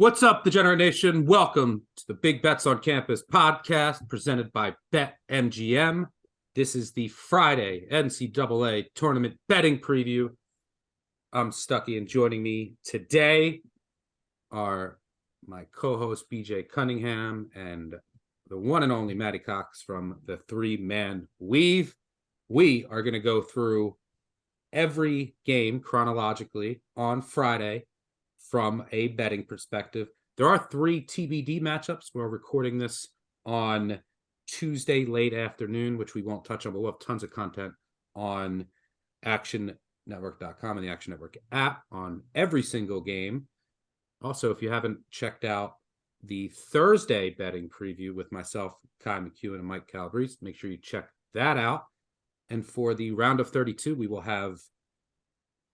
What's up, Degenerate Nation? Welcome to the Big Bets on Campus podcast presented by BetMGM. This is the Friday NCAA tournament betting preview. I'm Stuckey, and joining me today are my co-host BJ Cunningham and the one and only Matty Cox from the Three-Man Weave. We are going to go through every game chronologically on Friday from a betting perspective. There are three TBD matchups. We're recording this on Tuesday late afternoon, which we won't touch on, but we'll have tons of content on actionnetwork.com and the Action Network app on every single game. Also, if you haven't checked out the Thursday betting preview with myself, Kai McEwen, and Mike Calabrese, make sure you check that out. And for the round of 32, we will have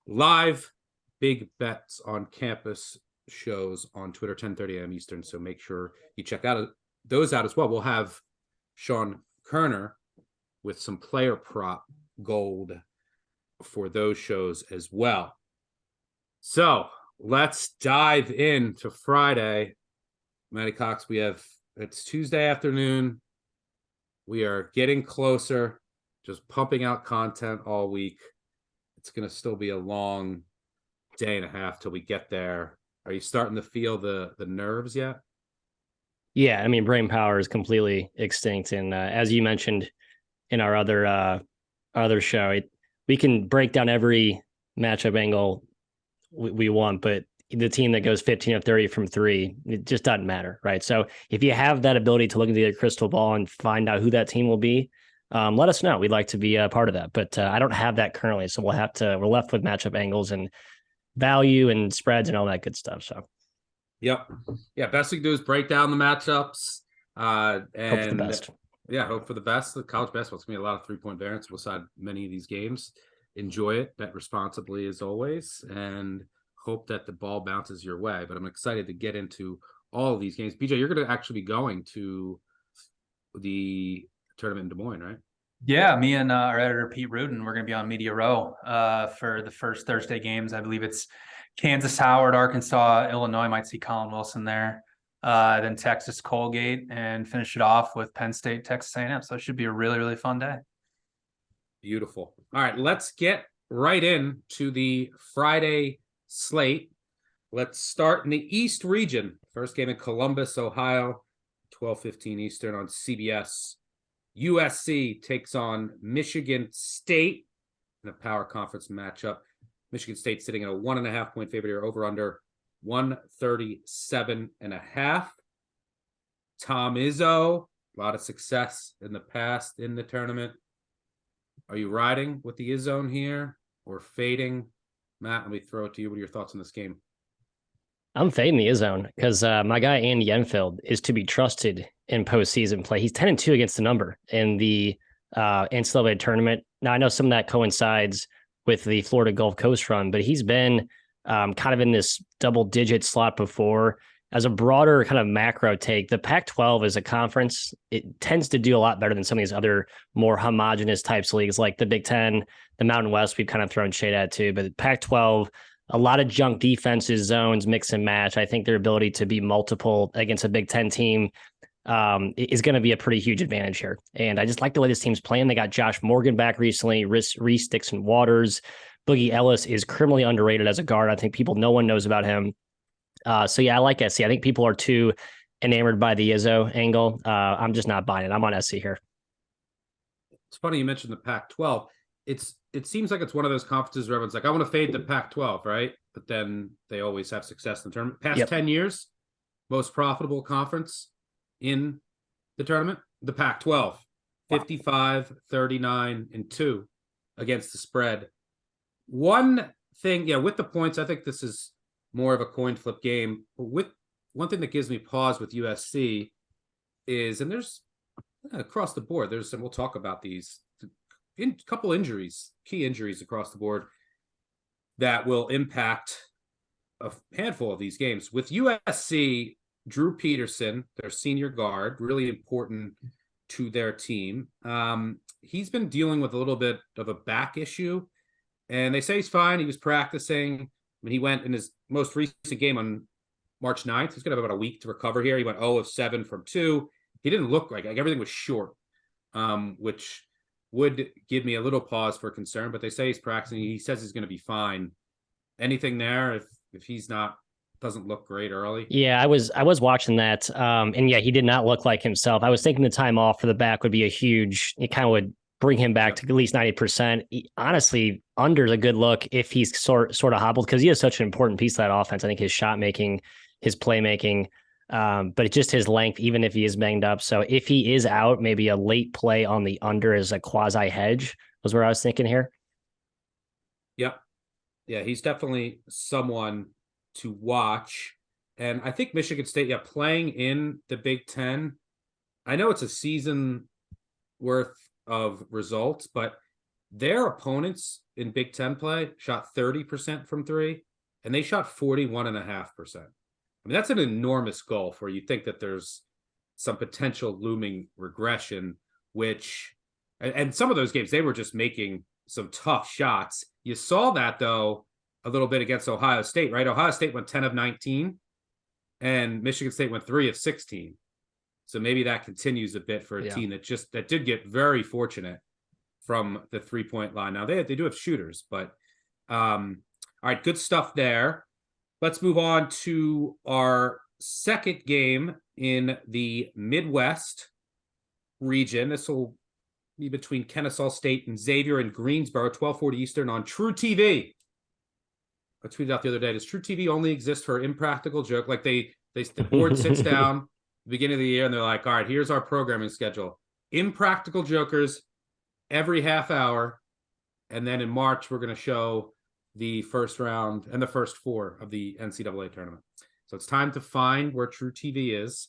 live Big Bets on Campus shows on Twitter, 10:30 a.m. Eastern. So make sure you check those out as well. We'll have Sean Kerner with some player prop gold for those shows as well. So let's dive into Friday. Matty Cox, it's Tuesday afternoon. We are getting closer, just pumping out content all week. It's going to still be a long day and a half till we get there. Are you starting to feel the nerves yet? Yeah, I mean, brain power is completely extinct. And as you mentioned in our other show, we can break down every matchup angle we want, but the team that goes 15 of 30 from three, it just doesn't matter, right? So if you have that ability to look into the crystal ball and find out who that team will be, let us know. We'd like to be a part of that, but I don't have that currently. So we're left with matchup angles and value and spreads and all that good stuff. So, yep. Yeah. Best thing to do is break down the matchups. And hope for the best. Yeah. Hope for the best. The college basketball is going to be a lot of 3-point variance beside many of these games. Enjoy it. Bet responsibly as always. And hope that the ball bounces your way. But I'm excited to get into all of these games. BJ, you're going to actually be going to the tournament in Des Moines, right? Yeah, me and our editor Pete Rudin, we're going to be on Media Row for the first Thursday games. I believe it's Kansas, Howard, Arkansas, Illinois. Might see Colin Wilson there. Then Texas, Colgate, and finish it off with Penn State, Texas A&M. So it should be a really, really fun day. Beautiful. All right, let's get right into the Friday slate. Let's start in the East region. First game in Columbus, Ohio, 12:15 Eastern on CBS. USC takes on Michigan State in a power conference matchup. Michigan State sitting at a 1.5-point favorite here, over under 137.5. Tom Izzo, a lot of success in the past in the tournament. Are you riding with the Izzone here or fading? Matt, let me throw it to you. What are your thoughts on this game? I'm fading the Izzone because my guy Andy Enfield is to be trusted in postseason play. He's 10-2 against the number in the NCAA tournament. Now, I know some of that coincides with the Florida Gulf Coast run, but he's been kind of in this double-digit slot before. As a broader kind of macro take, the Pac-12 as a conference, it tends to do a lot better than some of these other more homogenous types leagues like the Big Ten, the Mountain West, we've kind of thrown shade at too, but Pac-12, a lot of junk defenses, zones, mix and match. I think their ability to be multiple against a Big Ten team is going to be a pretty huge advantage here. And I just like the way this team's playing. They got Josh Morgan back recently, Reese Dixon Waters. Boogie Ellis is criminally underrated as a guard. I think no one knows about him. So yeah, I like SC. I think people are too enamored by the Izzo angle. I'm just not buying it. I'm on SC here. It's funny you mentioned the Pac-12. It seems like it's one of those conferences where everyone's like, I want to fade the Pac-12, right? But then they always have success in the tournament. Past 10 years, most profitable conference in the tournament, the Pac-12, 55, 39, and 2 against the spread. One thing, with the points, I think this is more of a coin flip game. With one thing that gives me pause with USC is, and there's across the board, and we'll talk about these, couple injuries, key injuries across the board that will impact a handful of these games. With USC, Drew Peterson, their senior guard, really important to their team. He's been dealing with a little bit of a back issue, and they say he's fine. He was practicing. I mean, he went in his most recent game on March 9th. He's going to have about a week to recover here. He went 0 of 7 from 2. He didn't look like everything was short, which would give me a little pause for concern, but they say he's practicing. He says he's going to be fine. Anything there if he's not, doesn't look great early? Yeah, I was watching that. And yeah, he did not look like himself. I was thinking the time off for the back would be it kind of would bring him back to at least 90%. Honestly, under's a good look if he's sort of hobbled, because he is such an important piece of that offense. I think his shot making, his playmaking, but just his length, even if he is banged up. So if he is out, maybe a late play on the under as a quasi hedge was where I was thinking here. Yep. Yeah, he's definitely someone to watch. And I think Michigan State, playing in the Big Ten, I know it's a season worth of results, but their opponents in Big Ten play shot 30% from 3, and they shot 41.5%. I mean, that's an enormous gulf where you think that there's some potential looming regression, and some of those games, they were just making some tough shots. You saw that, though, a little bit against Ohio State, right? Ohio State went 10 of 19, and Michigan State went 3 of 16. So maybe that continues a bit for a team that did get very fortunate from the 3-point line. Now, they do have shooters, but all right, good stuff there. Let's move on to our second game in the Midwest region. This will be between Kennesaw State and Xavier in Greensboro, 12:40 Eastern on True TV. I tweeted out the other day, does True TV only exist for Impractical Joke? Like the board sits down at the beginning of the year and they're like, all right, here's our programming schedule. Impractical Jokers every half hour. And then in March, we're going to show the first round and the first 4 of the NCAA tournament. So it's time to find where True TV is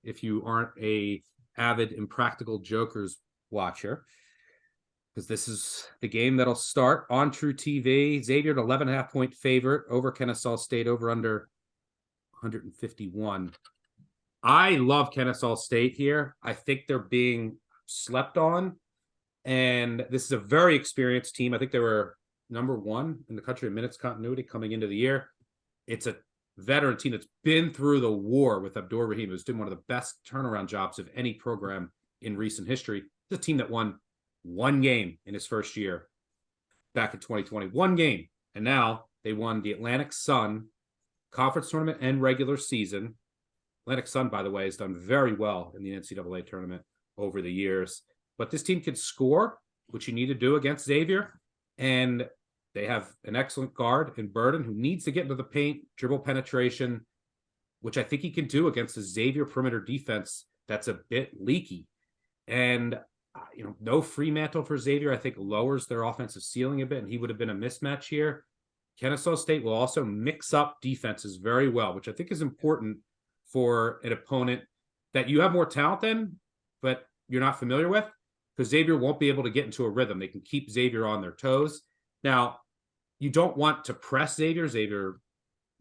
if you aren't a avid Impractical Jokers watcher, because this is the game that'll start on True TV. Xavier, 11.5-point favorite over Kennesaw State, over under 151. I love Kennesaw State here. I think they're being slept on, and this is a very experienced team. I think they were number 1 in the country in minutes continuity coming into the year. It's a veteran team that's been through the war with Abdur Rahim, who's doing one of the best turnaround jobs of any program in recent history. It's a team that won 1 game in his first year back in 2020. 1 game. And now they won the Atlantic Sun Conference Tournament and regular season. Atlantic Sun, by the way, has done very well in the NCAA tournament over the years. But this team can score, which you need to do against Xavier. And they have an excellent guard in Burden who needs to get into the paint, dribble penetration, which I think he can do against a Xavier perimeter defense that's a bit leaky. And no Fremantle for Xavier, I think, lowers their offensive ceiling a bit, and he would have been a mismatch here. Kennesaw State will also mix up defenses very well, which I think is important for an opponent that you have more talent than, but you're not familiar with, because Xavier won't be able to get into a rhythm. They can keep Xavier on their toes. Now, you don't want to press Xavier. Xavier,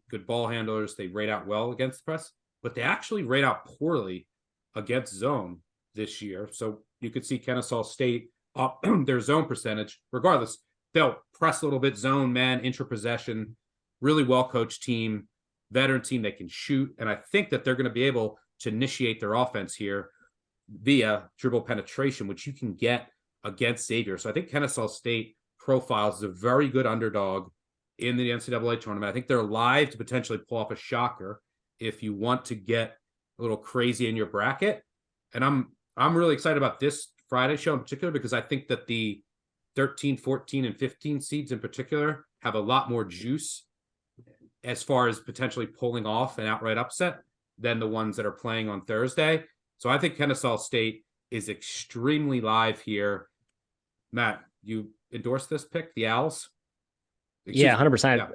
good ball handlers. They rate out well against the press, but they actually rate out poorly against zone this year. So you could see Kennesaw State up their zone percentage. Regardless, they'll press a little bit, zone, man, intra-possession, really well-coached team, veteran team that can shoot. And I think that they're going to be able to initiate their offense here via dribble penetration, which you can get against Xavier. So I think Kennesaw State profiles is a very good underdog in the NCAA tournament. I think they're live to potentially pull off a shocker if you want to get a little crazy in your bracket. And I'm really excited about this Friday show in particular, because I think that the 13, 14, and 15 seeds in particular have a lot more juice as far as potentially pulling off an outright upset than the ones that are playing on Thursday. So I think Kennesaw State is extremely live here. Matt, you endorse this pick, the Owls? Yeah, 100%. Yeah.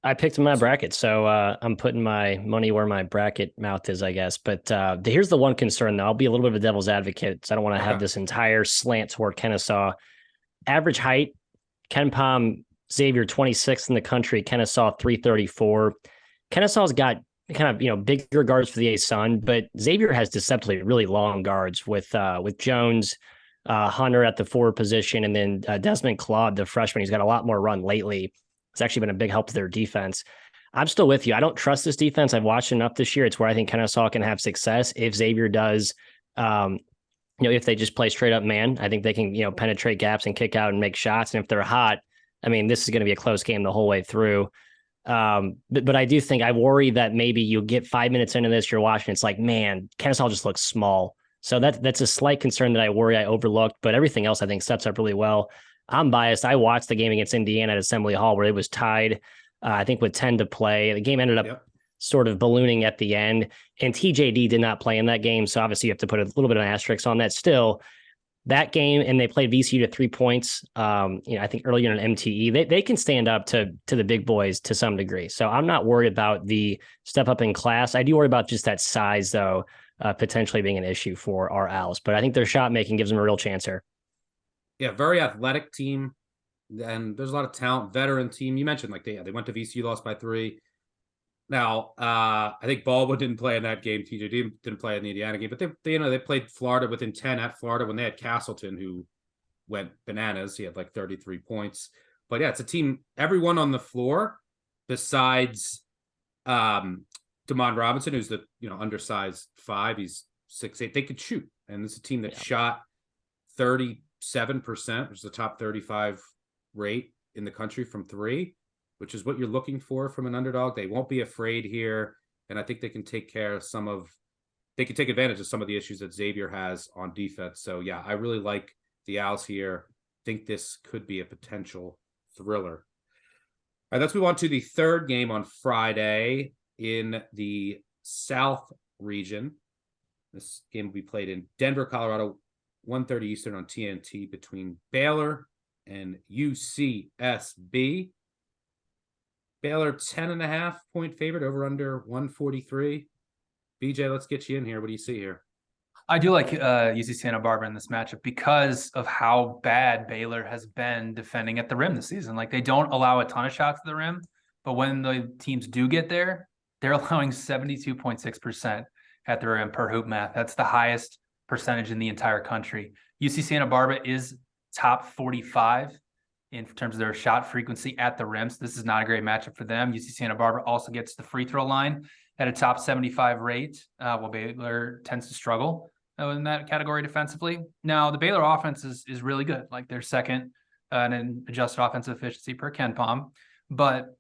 I picked my bracket, so I'm putting my money where my bracket mouth is, I guess. But here's the one concern, though. I'll be a little bit of a devil's advocate, so I don't want to have this entire slant toward Kennesaw. Average height, KenPom, Xavier 26th in the country, Kennesaw 334. Kennesaw's got kind of, bigger guards for the A-Sun, but Xavier has deceptively really long guards with Jones, Hunter at the forward position, and then Desmond Claude, the freshman. He's got a lot more run lately. It's actually been a big help to their defense. I'm still with you. I don't trust this defense. I've watched enough this year. It's where I think Kennesaw can have success if Xavier does. If they just play straight up man, I think they can, penetrate gaps and kick out and make shots. And if they're hot, I mean, this is going to be a close game the whole way through. But I do think I worry that maybe you get 5 minutes into this, you're watching, it's like, man, Kennesaw just looks small. So that's a slight concern that I worry I overlooked, but everything else I think sets up really well. I'm biased. I watched the game against Indiana at Assembly Hall where it was tied, I think with 10 to play. The game ended up sort of ballooning at the end, and TJD did not play in that game. So obviously you have to put a little bit of an asterisk on that still. That game, and they played VCU to 3 points. I think earlier in MTE, they can stand up to the big boys to some degree. So I'm not worried about the step up in class. I do worry about just that size, though, potentially being an issue for our Owls. But I think their shot making gives them a real chance here. Yeah, very athletic team, and there's a lot of talent. Veteran team. You mentioned they went to VCU, lost by 3. Now, I think Baldwin didn't play in that game. TJ didn't play in the Indiana game, but they played Florida within 10 at Florida when they had Castleton, who went bananas. He had 33 points. But yeah, it's a team. Everyone on the floor, besides Damon Robinson, who's the undersized 5. He's 6'8". They could shoot, and it's a team that shot 37%, which is the top 35 rate in the country from 3. Which is what you're looking for from an underdog. They won't be afraid here, and I think they can take advantage of some of the issues that Xavier has on defense. So yeah, I really like the Owls here. Think this could be a potential thriller. All right, let's move on to the third game on Friday in the South region. This game will be played in Denver, Colorado, 1:30 Eastern on TNT between Baylor and UCSB. Baylor 10.5 point favorite, over under 143. BJ, let's get you in here. What do you see here? I do like UC Santa Barbara in this matchup because of how bad Baylor has been defending at the rim this season. They don't allow a ton of shots at the rim, but when the teams do get there, they're allowing 72.6% at the rim per hoop math. That's the highest percentage in the entire country. UC Santa Barbara is top 45 in terms of their shot frequency at the rim. So this is not a great matchup for them. UC Santa Barbara also gets the free throw line at a top 75 rate, while Baylor tends to struggle in that category defensively. Now, the Baylor offense is really good. They're second in an adjusted offensive efficiency per KenPom. But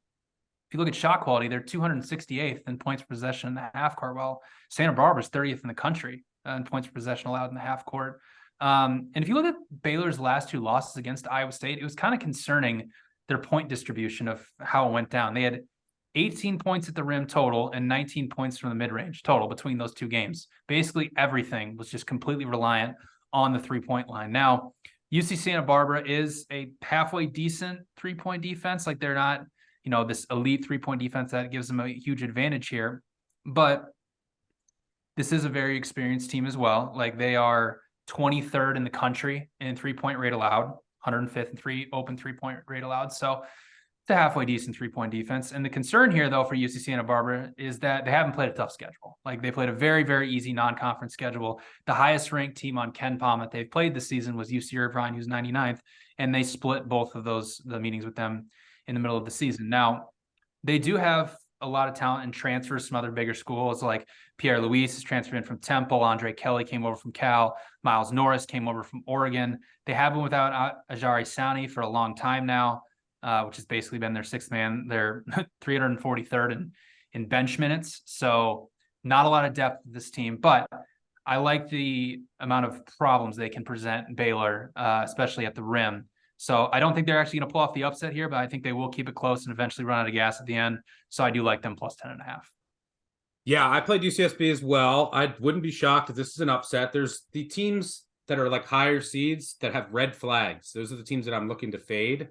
if you look at shot quality, they're 268th in points per possession in the half court, while Santa Barbara's 30th in the country in points per possession allowed in the half court. And if you look at Baylor's last 2 losses against Iowa State, it was kind of concerning their point distribution of how it went down. They had 18 points at the rim total and 19 points from the mid-range total between those 2 games. Basically, everything was just completely reliant on the 3-point line. Now, UC Santa Barbara is a halfway decent 3-point defense. They're not, this elite 3-point defense that gives them a huge advantage here. But this is a very experienced team as well. They are 23rd in the country in 3-point rate allowed, 105th in open 3-point rate allowed. So it's a halfway decent 3-point defense. And the concern here, though, for UC Santa Barbara is that they haven't played a tough schedule. They played a very, very easy non-conference schedule. The highest ranked team on KenPom that they've played this season was UC Irvine, who's 99th, and they split both of the meetings with them in the middle of the season. Now, they do have a lot of talent and transfers from other bigger schools, like Pierre Luis is transferred in from Temple. Andre Kelly came over from Cal. Miles Norris came over from Oregon. They have been without Ajari Sani for a long time now, which has basically been their 6th man. They're 343rd in bench minutes. So not a lot of depth with this team, but I like the amount of problems they can present Baylor, especially at the rim. So I don't think they're actually going to pull off the upset here, but I think they will keep it close and eventually run out of gas at the end. So I do like them plus 10.5. Yeah, I played UCSB as well. I wouldn't be shocked if this is an upset. There's the teams that are higher seeds that have red flags. Those are the teams that I'm looking to fade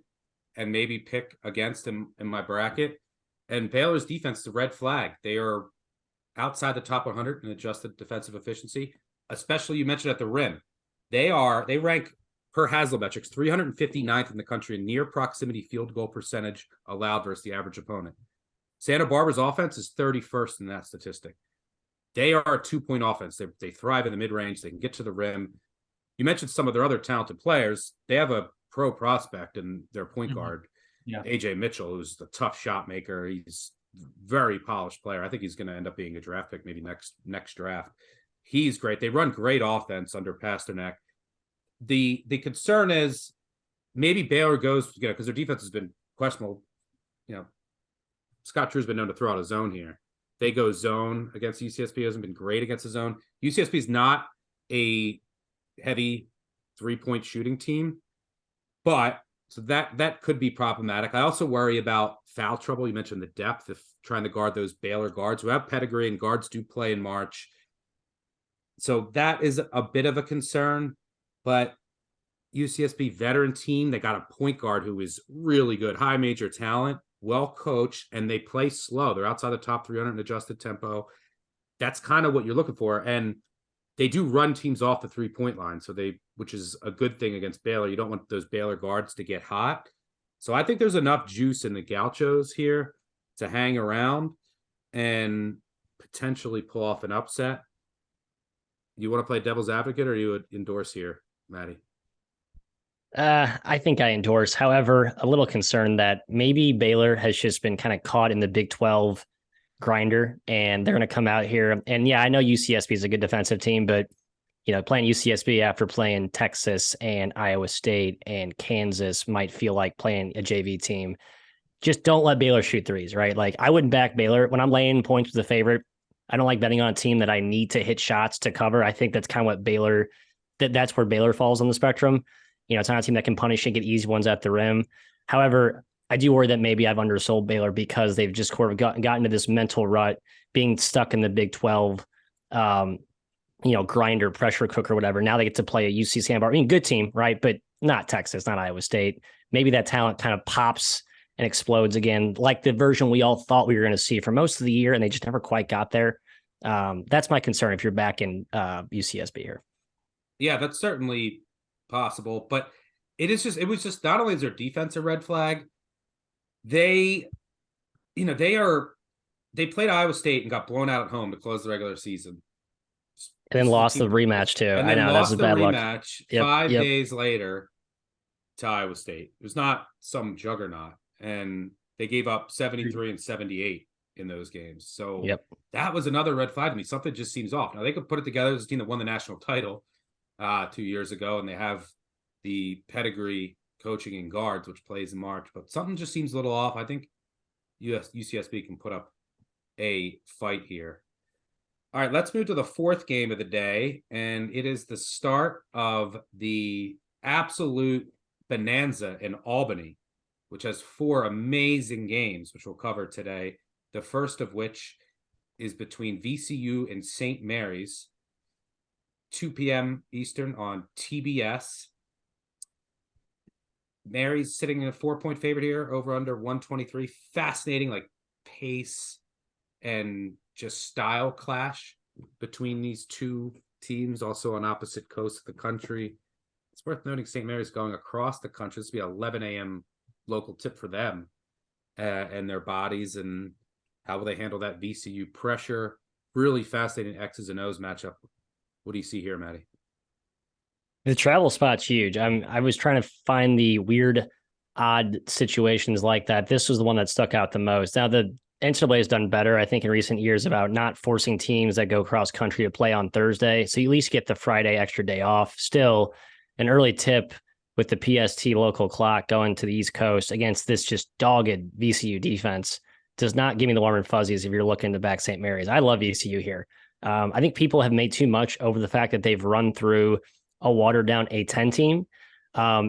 and maybe pick against in my bracket. And Baylor's defense is a red flag. They are outside the top 100 in adjusted defensive efficiency, especially you mentioned at the rim. They rank per Haslametrics 359th in the country in near proximity field goal percentage allowed versus the average opponent. Santa Barbara's offense is 31st in that statistic. They are a 2-point offense. They thrive in the mid-range. They can get to the rim. You mentioned some of their other talented players. They have a pro prospect in their point guard, AJ Mitchell, who's a tough shot maker. He's very polished player. I think he's going to end up being a draft pick maybe next draft. He's great. They run great offense under Pasternak. The concern is maybe Baylor goes, because their defense has been questionable. Scott Drew's been known to throw out a zone here. They go zone against UCSB. Hasn't been great against the zone. UCSB is not a heavy 3-point shooting team, but so that could be problematic. I also worry about foul trouble. You mentioned the depth of trying to guard those Baylor guards who have pedigree, and guards do play in March. So that is a bit of a concern, but UCSB veteran team, they got a point guard who is really good, high major talent, well coached, and they play slow. They're outside the top 300 in adjusted tempo. That's kind of what you're looking for. And they do run teams off the 3-point line, which is a good thing against Baylor. You don't want those Baylor guards to get hot. So I think there's enough juice in the Gauchos here to hang around and potentially pull off an upset. You want to play devil's advocate, or you would endorse here, Maddie? I think I endorse. However, a little concerned that maybe Baylor has just been kind of caught in the Big 12 grinder, and they're going to come out here. And yeah, I know UCSB is a good defensive team, but playing UCSB after playing Texas and Iowa State and Kansas might feel like playing a JV team. Just don't let Baylor shoot threes, right? Like, I wouldn't back Baylor when I'm laying points with the favorite. I don't like betting on a team that I need to hit shots to cover. I think that's kind of what Baylor, that's where Baylor falls on the spectrum. It's not a team that can punish and get easy ones at the rim. However, I do worry that maybe I've undersold Baylor because they've just sort of gotten into this mental rut, being stuck in the Big 12, grinder, pressure cooker, whatever. Now they get to play a UC Santa Barbara. Good team, right? But not Texas, not Iowa State. Maybe that talent kind of pops and explodes again, like the version we all thought we were going to see for most of the year, and they just never quite got there. That's my concern if you're back in UCSB here. Yeah, that's certainly possible, but it was just not only is their defense a red flag, they played Iowa State and got blown out at home to close the regular season. And then lost the rematch too. And I know that's a bad luck. Rematch 5 days later to Iowa State. It was not some juggernaut, and they gave up 73 and 78 in those games. So that was another red flag to me. Something just seems off. Now they could put it together as a team that won the national title 2 years ago, and they have the pedigree coaching in guards, which plays in March, but something just seems a little off. I think UCSB can put up a fight here. All right, let's move to the fourth game of the day, and it is the start of the absolute bonanza in Albany, which has 4 amazing games, which we'll cover today. The first of which is between VCU and St. Mary's, 2 p.m. Eastern on TBS. Mary's sitting in a 4-point favorite here, over under 123. Fascinating, pace and just style clash between these two teams, also on opposite coasts of the country. It's worth noting St. Mary's going across the country. This will be 11 a.m. local tip for them and their bodies, and how will they handle that VCU pressure. Really fascinating X's and O's matchup. What do you see here, Maddie? The travel spot's huge. I was trying to find the weird, odd situations like that. This was the one that stuck out the most. Now, the NCAA has done better, I think, in recent years about not forcing teams that go cross country to play on Thursday. So you at least get the Friday extra day off. Still, an early tip with the PST local clock going to the East Coast against this just dogged VCU defense does not give me the warm and fuzzies if you're looking to back St. Mary's. I love VCU here. I think people have made too much over the fact that they've run through a watered down A10 team.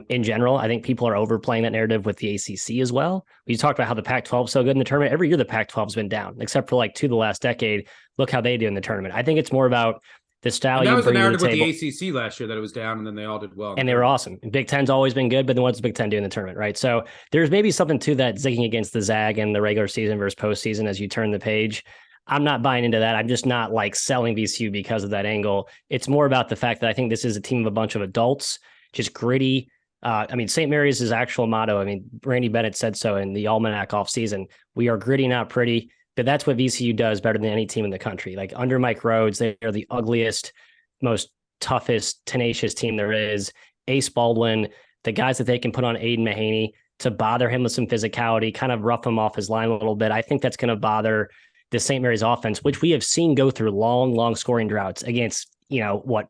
In general, I think people are overplaying that narrative with the ACC as well. We talked about how the Pac-12 is so good in the tournament. Every year the Pac-12 has been down, except for 2 the last decade. Look how they do in the tournament. I think it's more about the style and that you was bring the narrative to the table. with the ACC last year, that it was down, and then they all did well. And they were awesome. Big Ten's always been good, but then what's the Big Ten do in the tournament, right? So there's maybe something to that zigging against the zag in the regular season versus postseason as you turn the page. I'm not buying into that. I'm just not selling VCU because of that angle. It's more about the fact that I think this is a team of a bunch of adults, just gritty. St. Mary's' actual motto, Randy Bennett said so in the Almanac offseason. We are gritty, not pretty. But that's what VCU does better than any team in the country. Under Mike Rhodes, they are the ugliest, most toughest, tenacious team there is. Ace Baldwin, the guys that they can put on Aiden Mahaney, to bother him with some physicality, kind of rough him off his line a little bit. I think that's going to bother the St. Mary's offense, which we have seen go through long scoring droughts against,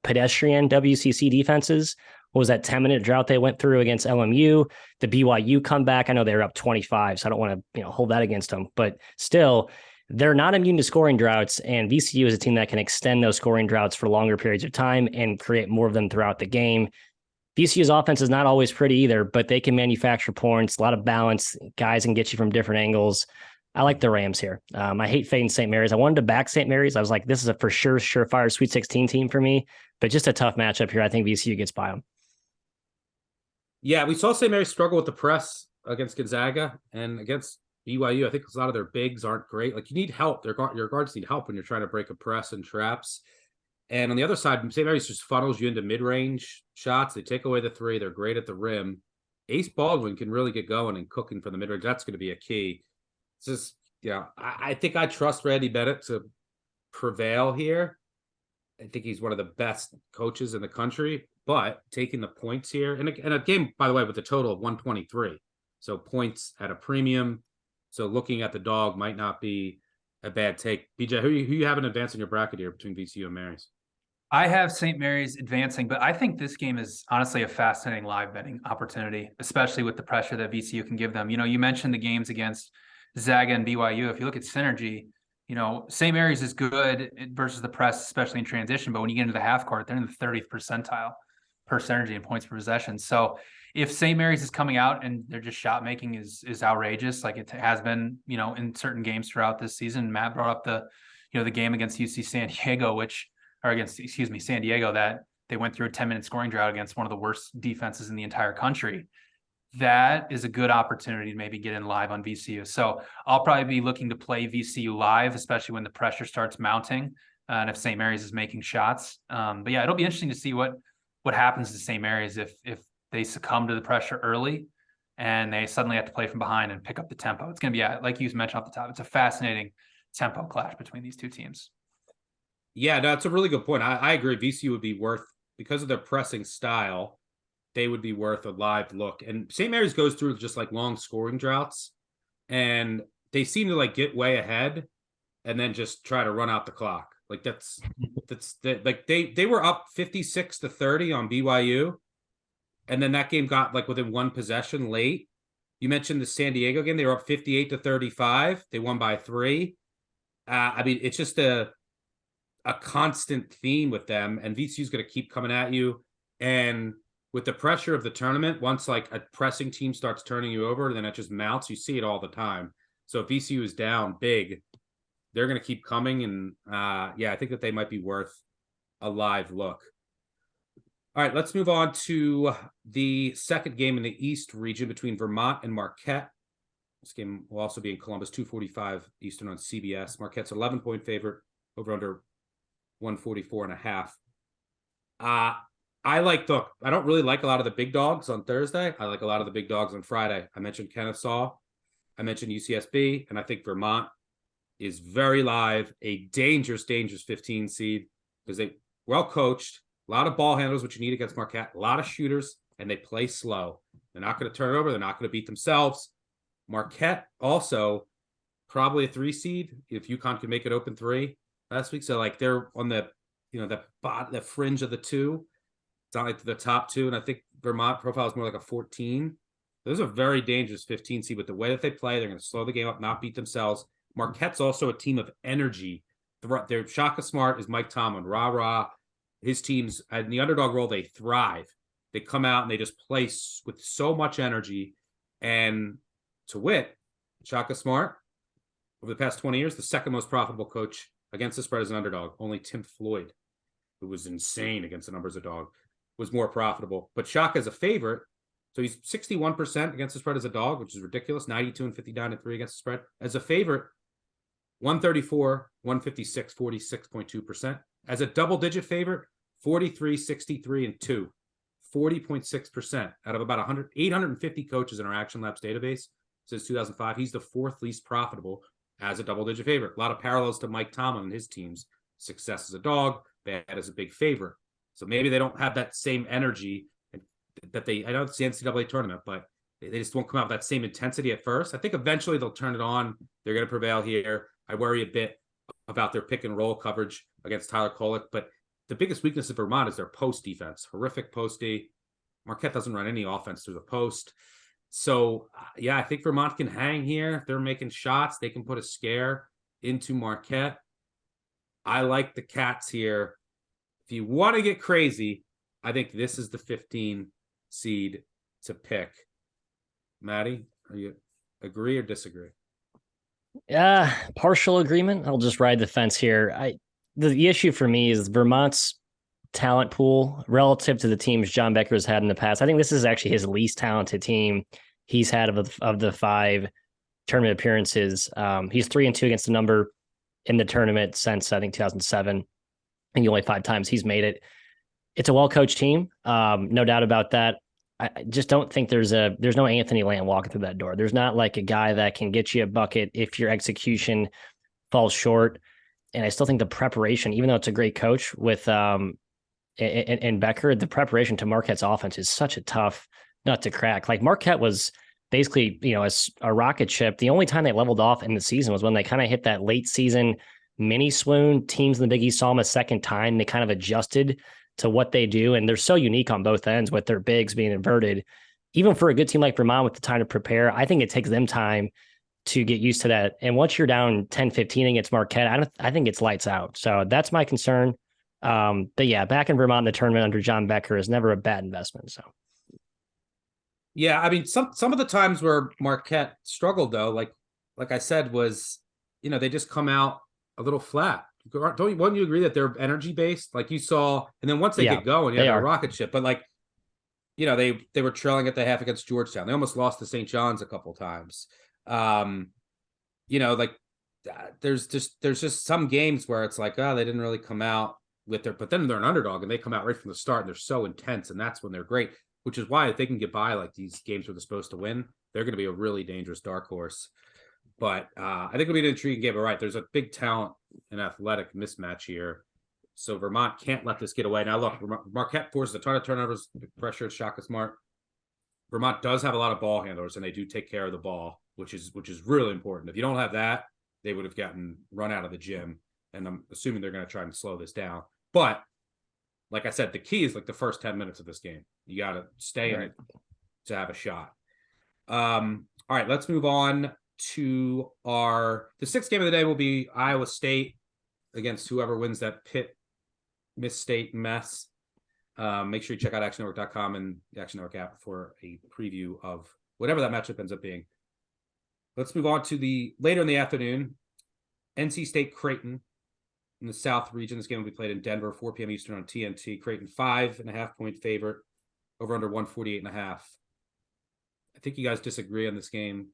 pedestrian WCC defenses. What was that 10-minute drought they went through against LMU? The BYU comeback, I know they were up 25, so I don't want to hold that against them. But still, they're not immune to scoring droughts, and VCU is a team that can extend those scoring droughts for longer periods of time and create more of them throughout the game. VCU's offense is not always pretty either, but they can manufacture points, a lot of balance. Guys can get you from different angles. I like the Rams here. I hate fading St. Mary's. I wanted to back St. Mary's. I was like, this is a for sure, surefire Sweet 16 team for me, but just a tough matchup here. I think VCU gets by them. Yeah, we saw St. Mary's struggle with the press against Gonzaga and against BYU. I think a lot of their bigs aren't great. Like, you need help. Your guards need help when you're trying to break a press and traps. And on the other side, St. Mary's just funnels you into mid-range shots. They take away the three. They're great at the rim. Ace Baldwin can really get going and cooking for the mid-range. That's going to be a key. It's just, I think I trust Randy Bennett to prevail here. I think he's one of the best coaches in the country, but taking the points here and a game, by the way, with a total of 123. So points at a premium. So looking at the dog might not be a bad take. BJ, who you have in advance in your bracket here between VCU and Mary's? I have St. Mary's advancing, but I think this game is honestly a fascinating live betting opportunity, especially with the pressure that VCU can give them. You mentioned the games against Zaga and BYU. If you look at synergy, St. Mary's is good versus the press, especially in transition. But when you get into the half court, they're in the 30th percentile per synergy and points per possession. So if St. Mary's is coming out and they're just shot making is outrageous, like it has been, in certain games throughout this season. Matt brought up the game against San Diego that they went through a 10-minute scoring drought against one of the worst defenses in the entire country. That is a good opportunity to maybe get in live on VCU. So I'll probably be looking to play VCU live, especially when the pressure starts mounting and if St. Mary's is making shots. But yeah, it'll be interesting to see what happens to St. Mary's if they succumb to the pressure early and they suddenly have to play from behind and pick up the tempo. It's going to be, like you mentioned off the top, it's a fascinating tempo clash between these two teams. Yeah, that's a really good point. I agree. VCU would be worth, because of their pressing style, they would be worth a live look. And St. Mary's goes through just like long scoring droughts, and they seem to like get way ahead and then just try to run out the clock. Like they were up 56-30 on BYU. And then that game got like within one possession late. You mentioned the San Diego game. They were up 58-35. They won by 3. It's just a constant theme with them, and VCU's going to keep coming at you. And with the pressure of the tournament, once like a pressing team starts turning you over, then it just mounts. You see it all the time. So if VCU is down big, they're going to keep coming. And I think that they might be worth a live look. All right, let's move on to the second game in the East region between Vermont and Marquette. This game will also be in Columbus, 2:45 Eastern on CBS. Marquette's 11-point favorite, over under 144.5. I don't really like a lot of the big dogs on Thursday. I like a lot of the big dogs on Friday. I mentioned Kennesaw. I mentioned UCSB, and I think Vermont is very live, a dangerous 15 seed because they well coached, a lot of ball handlers, which you need against Marquette, a lot of shooters, and they play slow. They're not going to turn it over. They're not going to beat themselves. Marquette also probably a 3 seed if UConn can make it open 3 last week. So like they're on the the fringe of the 2. It's not like the top 2, and I think Vermont profile is more like a 14. Those are very dangerous 15 seed with the way that they play. They're going to slow the game up, not beat themselves. Marquette's also a team of energy. Their Shaka Smart is Mike Tomlin, rah. His teams in the underdog role, they thrive. They come out and they just play with so much energy. And to wit, Shaka Smart, over the past 20 years, the second most profitable coach against the spread as an underdog. Only Tim Floyd, who was insane against the numbers of dog, was more profitable. But Shaka is a favorite. So he's 61% against the spread as a dog, which is ridiculous. 92 and 59 and 3 against the spread. As a favorite, 134, 156, 46.2%. As a double-digit favorite, 43, 63, and 2. 40.6% out of about 850 coaches in our Action Labs database since 2005. He's the 4th least profitable as a double-digit favorite. A lot of parallels to Mike Tomlin and his team's success as a dog, bad as a big favorite. So maybe they don't have that same energy that I know it's the NCAA tournament, but They just won't come out with that same intensity at first. I think eventually they'll turn it on. They're going to prevail here. I worry a bit about their pick and roll coverage against Tyler Kolek, but the biggest weakness of Vermont is their post defense. Horrific post D. Marquette doesn't run any offense through the post. So, yeah, I think Vermont can hang here. If they're making shots, they can put a scare into Marquette. I like the Cats here. If you want to get crazy, I think this is the 15 seed to pick. Maddie, are you agree or disagree? Yeah, partial agreement. I'll just ride the fence here. The issue for me is Vermont's talent pool relative to the teams John Becker has had in the past. I think this is actually his least talented team he's had of the 5 tournament appearances. He's 3-2 against the number in the tournament since I think 2007, and only 5 times he's made it. It's a well-coached team, no doubt about that. I just don't think there's no Anthony Lamb walking through that door. There's not like a guy that can get you a bucket if your execution falls short. And I still think the preparation, even though it's a great coach with and Becker, the preparation to Marquette's offense is such a tough nut to crack. Like Marquette was basically, a rocket ship. The only time they leveled off in the season was when they kind of hit that late season mini swoon. Teams in the Big East saw them a second time. They kind of adjusted to what they do. And they're so unique on both ends with their bigs being inverted. Even for a good team like Vermont with the time to prepare, I think it takes them time to get used to that. And once you're down 10-15 against Marquette, I think it's lights out. So that's my concern. But yeah, back in Vermont in the tournament under John Becker is never a bad investment. So yeah, I mean, some of the times where Marquette struggled though, like I said, was they just come out a little flat. Wouldn't you agree that they're energy based, like you saw? And then once they get going, they're a rocket ship. But they were trailing at the half against Georgetown. They almost lost to St. John's a couple times. There's just some games where it's like, they didn't really come out with but then they're an underdog and they come out right from the start and they're so intense, and that's when they're great. Which is why if they can get by like these games where they're supposed to win, they're going to be a really dangerous dark horse. But I think it'll be an intriguing game. But right, there's a big talent and athletic mismatch here. So Vermont can't let this get away. Now look, Marquette forces a ton of turnovers, pressure, Shaka Smart. Vermont does have a lot of ball handlers, and they do take care of the ball, which is really important. If you don't have that, they would have gotten run out of the gym. And I'm assuming they're going to try and slow this down. But like I said, the key is like the first 10 minutes of this game. You got to stay in it to have a shot. All right, let's move on to the 6th game of the day will be Iowa State against whoever wins that Pitt Miss State mess. Make sure you check out actionnetwork.com and the Action Network app for a preview of whatever that matchup ends up being. Let's move on to later in the afternoon, NC State Creighton in the South region. This game will be played in Denver, 4 p.m. Eastern on TNT. Creighton 5.5-point favorite, over under 148.5. I think you guys disagree on this game.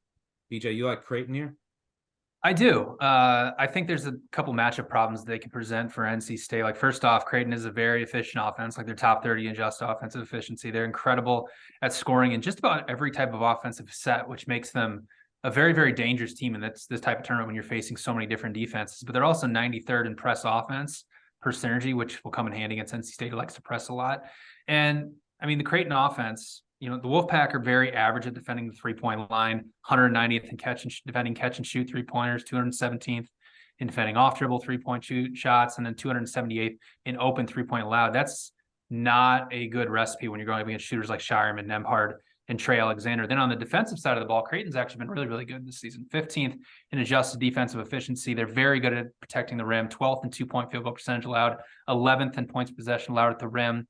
BJ, you like Creighton here? I do. I think there's a couple matchup problems they can present for NC State. Like, first off, Creighton is a very efficient offense. Like, they're top 30 in just offensive efficiency. They're incredible at scoring in just about every type of offensive set, which makes them a very, very dangerous team. And that's this type of tournament when you're facing so many different defenses. But they're also 93rd in press offense per synergy, which will come in handy against NC State, who likes to press a lot. And I mean, the Creighton offense, the Wolfpack are very average at defending the 3-point line, 190th in defending catch and shoot 3-pointers, 217th in defending off dribble 3-point shoot shots, and then 278th in open 3-point allowed. That's not a good recipe when you're going against shooters like Shireman, Nembhard, and Trey Alexander. Then on the defensive side of the ball, Creighton's actually been really, really good this season. 15th in adjusted defensive efficiency. They're very good at protecting the rim. 12th in 2-point field goal percentage allowed. 11th in points possession allowed at the rim.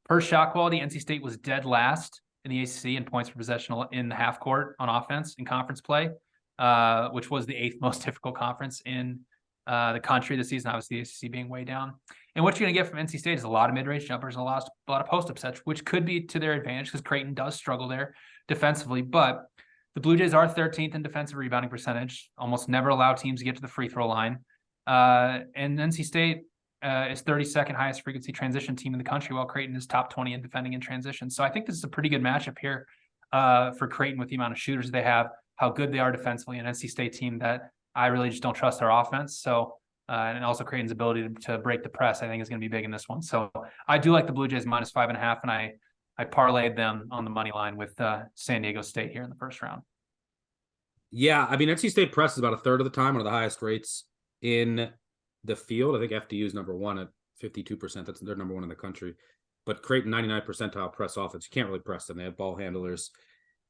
Per shot quality, NC State was dead last in the ACC in points per possession in the half court on offense in conference play, which was the 8th most difficult conference in the country this season, obviously the ACC being way down. And what you're going to get from NC State is a lot of mid-range jumpers and a lot of post-up sets, which could be to their advantage because Creighton does struggle there defensively. But the Blue Jays are 13th in defensive rebounding percentage, almost never allow teams to get to the free throw line. And NC State is 32nd highest frequency transition team in the country, while Creighton is top 20 in defending in transition. So I think this is a pretty good matchup here for Creighton with the amount of shooters they have, how good they are defensively, an NC State team that I really just don't trust their offense. So, and also Creighton's ability to break the press, I think is going to be big in this one. So I do like the Blue Jays -5.5, and I I parlayed them on the money line with San Diego State here in the first round. Yeah, I mean, NC State press is about a third of the time, one of the highest rates in the field. I think FDU is number one at 52%. That's their number one in the country. But Creighton, 99 percentile press offense. You can't really press them. They have ball handlers.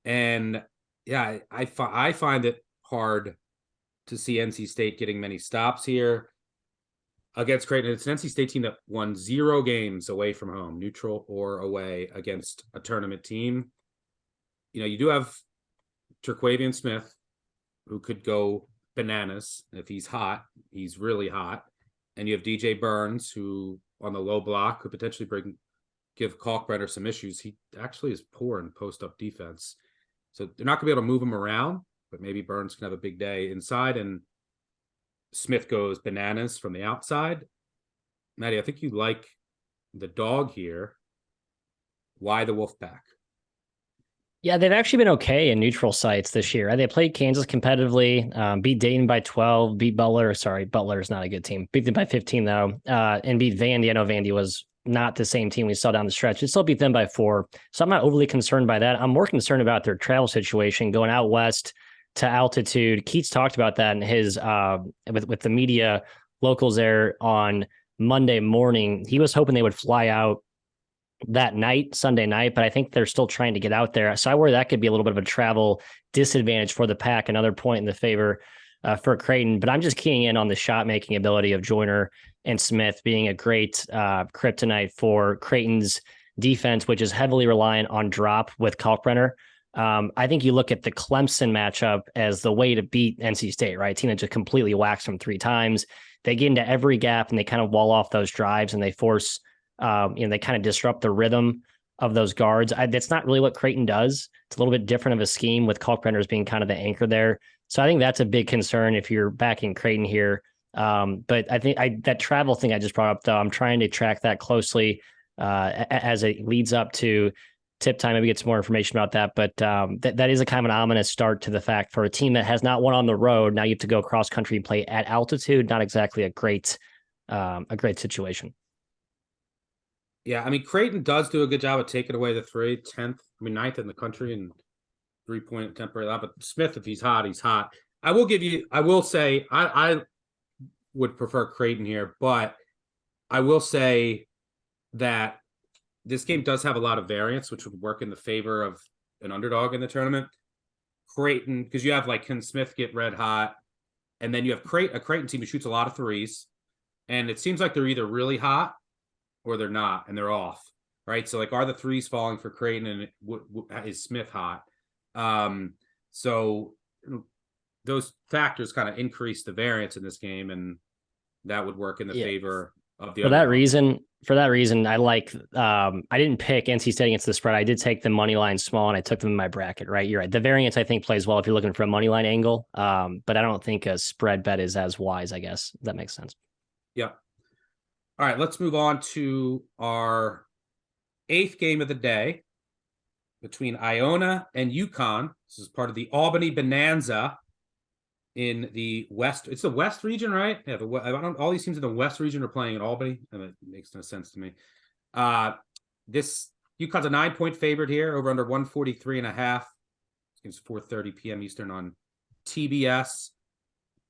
And yeah, I find it hard to see NC State getting many stops here against Creighton. It's an NC State team that won 0 games away from home, neutral or away, against a tournament team. You know, you do have Terquavian Smith, who could go bananas if he's hot. He's really hot. And you have DJ Burns, who on the low block could potentially give Kalkbrenner some issues. He actually is poor in post-up defense. So they're not going to be able to move him around, but maybe Burns can have a big day inside, and Smith goes bananas from the outside. Maddie, I think you like the dog here. Why the Wolfpack? Yeah, they've actually been okay in neutral sites this year. They played Kansas competitively, beat Dayton by 12, beat Butler. Sorry, Butler is not a good team. Beat them by 15, though, and beat Vandy. I know Vandy was not the same team we saw down the stretch. It still beat them by 4. So I'm not overly concerned by that. I'm more concerned about their travel situation going out west to altitude. Keats talked about that in his with the media locals there on Monday morning. He was hoping they would fly out that night, Sunday night, but I think they're still trying to get out there. So I worry that could be a little bit of a travel disadvantage for the Pack, another point in the favor for Creighton. But I'm just keying in on the shot-making ability of Joyner and Smith being a great kryptonite for Creighton's defense, which is heavily reliant on drop with Kalkbrenner. I think you look at the Clemson matchup as the way to beat NC State, right? A team that just completely whacks them 3 times. They get into every gap and they kind of wall off those drives and they force they kind of disrupt the rhythm of those guards. That's not really what Creighton does. It's a little bit different of a scheme with Kalkbrenner as being kind of the anchor there. So I think that's a big concern if you're backing Creighton here. But I think that travel thing I just brought up, though, I'm trying to track that closely as it leads up to tip time. Maybe get some more information about that. But that is a kind of an ominous start to the fact for a team that has not won on the road. Now you have to go cross country and play at altitude. Not exactly a great situation. Yeah, I mean, Creighton does do a good job of taking away the 3, 10th, 9th in the country in 3-point attempt per allowed. But Smith, if he's hot, he's hot. I will say, I would prefer Creighton here, but I will say that this game does have a lot of variance, which would work in the favor of an underdog in the tournament. Creighton, because you have can Smith get red hot, and then you have a Creighton team who shoots a lot of 3s, and it seems like they're either really hot or they're not, and they're off, right? So are the 3s falling for Creighton, and is Smith hot? So those factors kind of increase the variance in this game, and that would work in the favor of the underdog. For that reason, I like. I didn't pick NC State against the spread. I did take the money line small, and I took them in my bracket. Right, you're right. The variance I think plays well if you're looking for a money line angle. But I don't think a spread bet is as wise. I guess if that makes sense. Yeah. All right, let's move on to our 8th game of the day between Iona and UConn. This is part of the Albany Bonanza in the West. It's the West region, right? Yeah, all these teams in the West region are playing in Albany, and it makes no sense to me. This UConn's a 9-point favorite here, over under 143.5. It's 4:30 p.m. Eastern on TBS.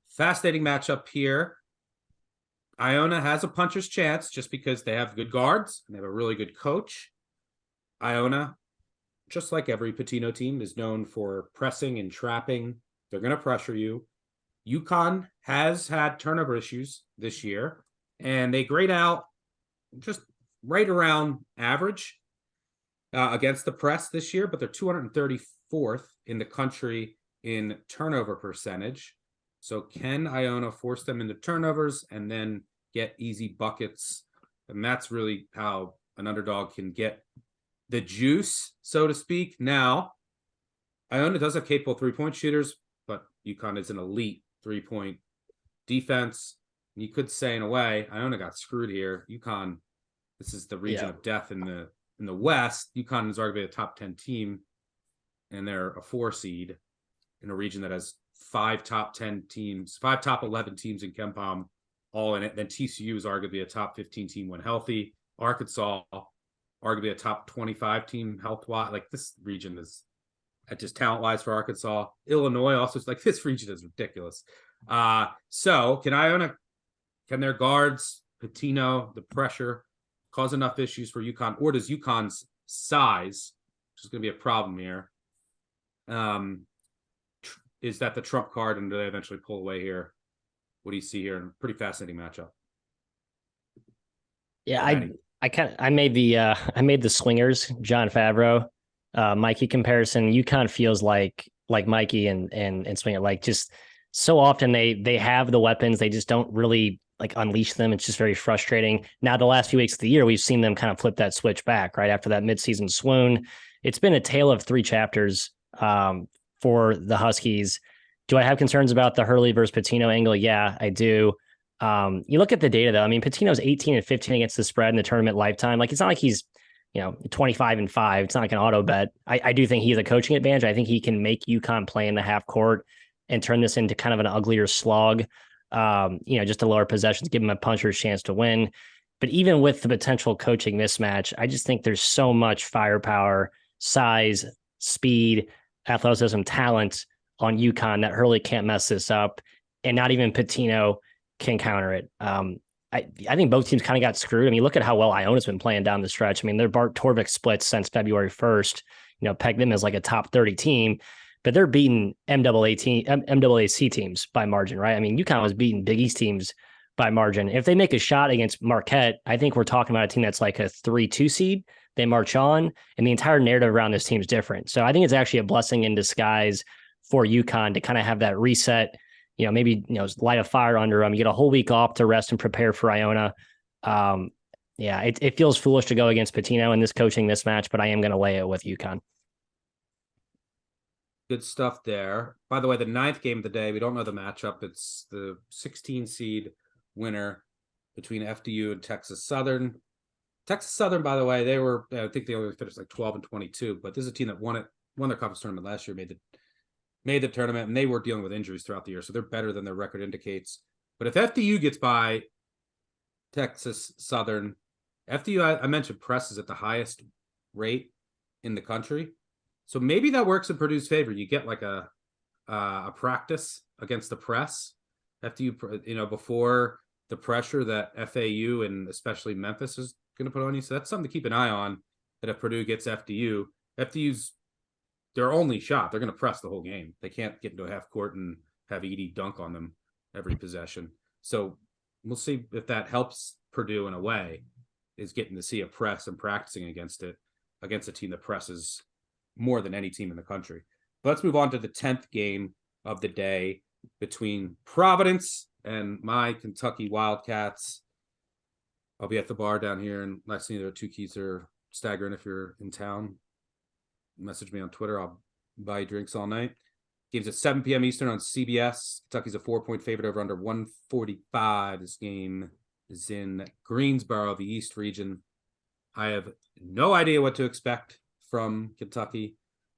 Fascinating matchup here. Iona has a puncher's chance just because they have good guards and they have a really good coach. Iona, just like every Pitino team, is known for pressing and trapping. They're going to pressure you. UConn has had turnover issues this year, and they grade out just right around average against the press this year, but they're 234th in the country in turnover percentage. So can Iona force them into turnovers and then get easy buckets? And that's really how an underdog can get the juice, so to speak. Now, Iona does have capable 3-point shooters, but UConn is an elite 3-point defense. And you could say, in a way, Iona got screwed here. UConn, this is the region of death in the West. UConn is arguably a top 10 team, and they're a 4 seed in a region that has 5 top 10 teams, 5 top 11 teams in KenPom, all in it. Then TCU is arguably a top 15 team when healthy. Arkansas, arguably a top 25 team health-wise. Like this region is just talent-wise for Arkansas. Illinois also, like this region is ridiculous. So can their guards, Pitino, the pressure, cause enough issues for UConn, or does UConn's size, which is going to be a problem here, is that the trump card, and do they eventually pull away here? What do you see here? Pretty fascinating matchup. Yeah, I made the swingers, John Favreau, Mikey comparison. UConn feels like Mikey and Swinger, like just so often they have the weapons, they just don't really like unleash them. It's just very frustrating. Now, the last few weeks of the year, we've seen them kind of flip that switch back right after that midseason swoon. It's been a tale of three chapters for the Huskies. Do I have concerns about the Hurley versus Pitino angle? Yeah, I do. You look at the data though. I mean, Pitino's 18-15 against the spread in the tournament lifetime. Like it's not like he's 25-5. It's not like an auto bet. I do think he has a coaching advantage. I think he can make UConn play in the half court and turn this into kind of an uglier slog. Just to lower possessions, give him a puncher's chance to win. But even with the potential coaching mismatch, I just think there's so much firepower, size, speed, athleticism, talent on UConn that Hurley can't mess this up, and not even Pitino can counter it. I think both teams kind of got screwed. I mean, look at how well Iona's been playing down the stretch. I mean, their Bart Torvik splits since February 1st, pegged them as like a top 30 team, but they're beating MAAC teams by margin, right? I mean, UConn was beating Big East teams by margin. If they make a shot against Marquette, I think we're talking about a team that's like a 3-2 seed. They march on, and the entire narrative around this team is different. So I think it's actually a blessing in disguise for UConn to kind of have that reset, maybe, light a fire under them. You get a whole week off to rest and prepare for Iona. It feels foolish to go against Pitino in this coaching mismatch, but I am going to lay it with UConn. Good stuff there. By the way, the 9th game of the day, we don't know the matchup. It's the 16 seed winner between FDU and Texas Southern. Texas Southern, by the way, I think they only finished like 12-22, but this is a team that won their conference tournament last year, made the tournament, and they were dealing with injuries throughout the year, so they're better than their record indicates. But if FDU gets by Texas Southern, FDU, I mentioned, presses at the highest rate in the country. So maybe that works in Purdue's favor. You get like a practice against the press. FDU, before the pressure that FAU and especially Memphis is going to put on you. So that's something to keep an eye on, that if Purdue gets FDU's their only shot. They're going to press the whole game. They can't get into a half court and have Edey dunk on them every possession. So we'll see if that helps Purdue in a way, is getting to see a press and practicing against a team that presses more than any team in the country. But let's move on to the 10th game of the day between Providence and my Kentucky Wildcats. I'll be at the bar down here in Lexington. There are 2 keys that are staggering. If you're in town, message me on Twitter. I'll buy you drinks all night. Game's at 7 p.m. Eastern on CBS. Kentucky's a 4-point favorite over under 145. This game is in Greensboro, the East region. I have no idea what to expect from Kentucky.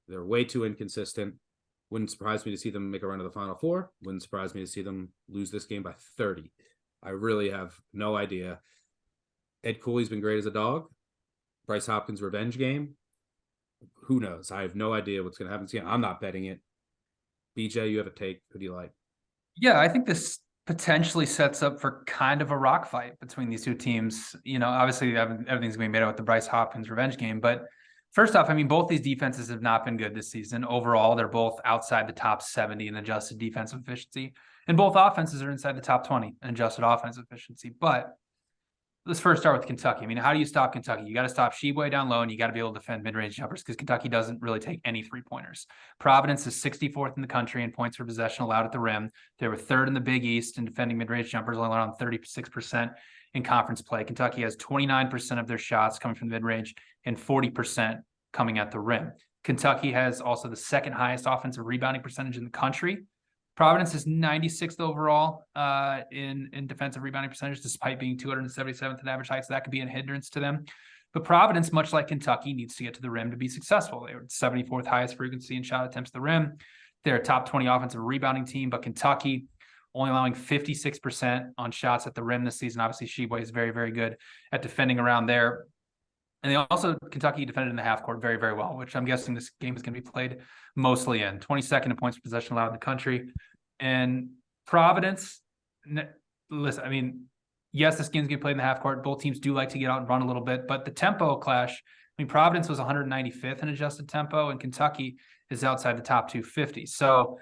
They're way too inconsistent. Wouldn't surprise me to see them make a run to the Final Four. Wouldn't surprise me to see them lose this game by 30. I really have no idea. Ed Cooley's been great as a dog. Bryce Hopkins' revenge game. Who knows? I have no idea what's going to happen. I'm not betting it. BJ, you have a take. Who do you like? Yeah, I think this potentially sets up for kind of a rock fight between these two teams. Obviously everything's going to be made out with the Bryce Hopkins revenge game. But first off, I mean, both these defenses have not been good this season. Overall, they're both outside the top 70 in adjusted defensive efficiency. And both offenses are inside the top 20 in adjusted offensive efficiency. But let's first start with Kentucky. I mean, how do you stop Kentucky? You got to stop Sheboy down low, and you got to be able to defend mid-range jumpers, because Kentucky doesn't really take any 3-pointers. Providence is 64th in the country in points per possession allowed at the rim. They were 3rd in the Big East in defending mid-range jumpers, only around 36% in conference play. Kentucky has 29% of their shots coming from the mid-range and 40% coming at the rim. Kentucky has also the 2nd highest offensive rebounding percentage in the country. Providence is 96th overall in defensive rebounding percentage, despite being 277th in average height. So that could be a hindrance to them. But Providence, much like Kentucky, needs to get to the rim to be successful. They were 74th highest frequency in shot attempts at the rim. They're a top 20 offensive rebounding team, but Kentucky only allowing 56% on shots at the rim this season. Obviously, Sheboy is very, very good at defending around there. And they also, Kentucky defended in the half court very, very well, which I'm guessing this game is going to be played mostly in. 22nd in points per possession allowed in the country. And Providence, listen, I mean, yes, this game's going to be played in the half court. Both teams do like to get out and run a little bit, but the tempo clash, I mean, Providence was 195th in adjusted tempo, and Kentucky is outside the top 250. So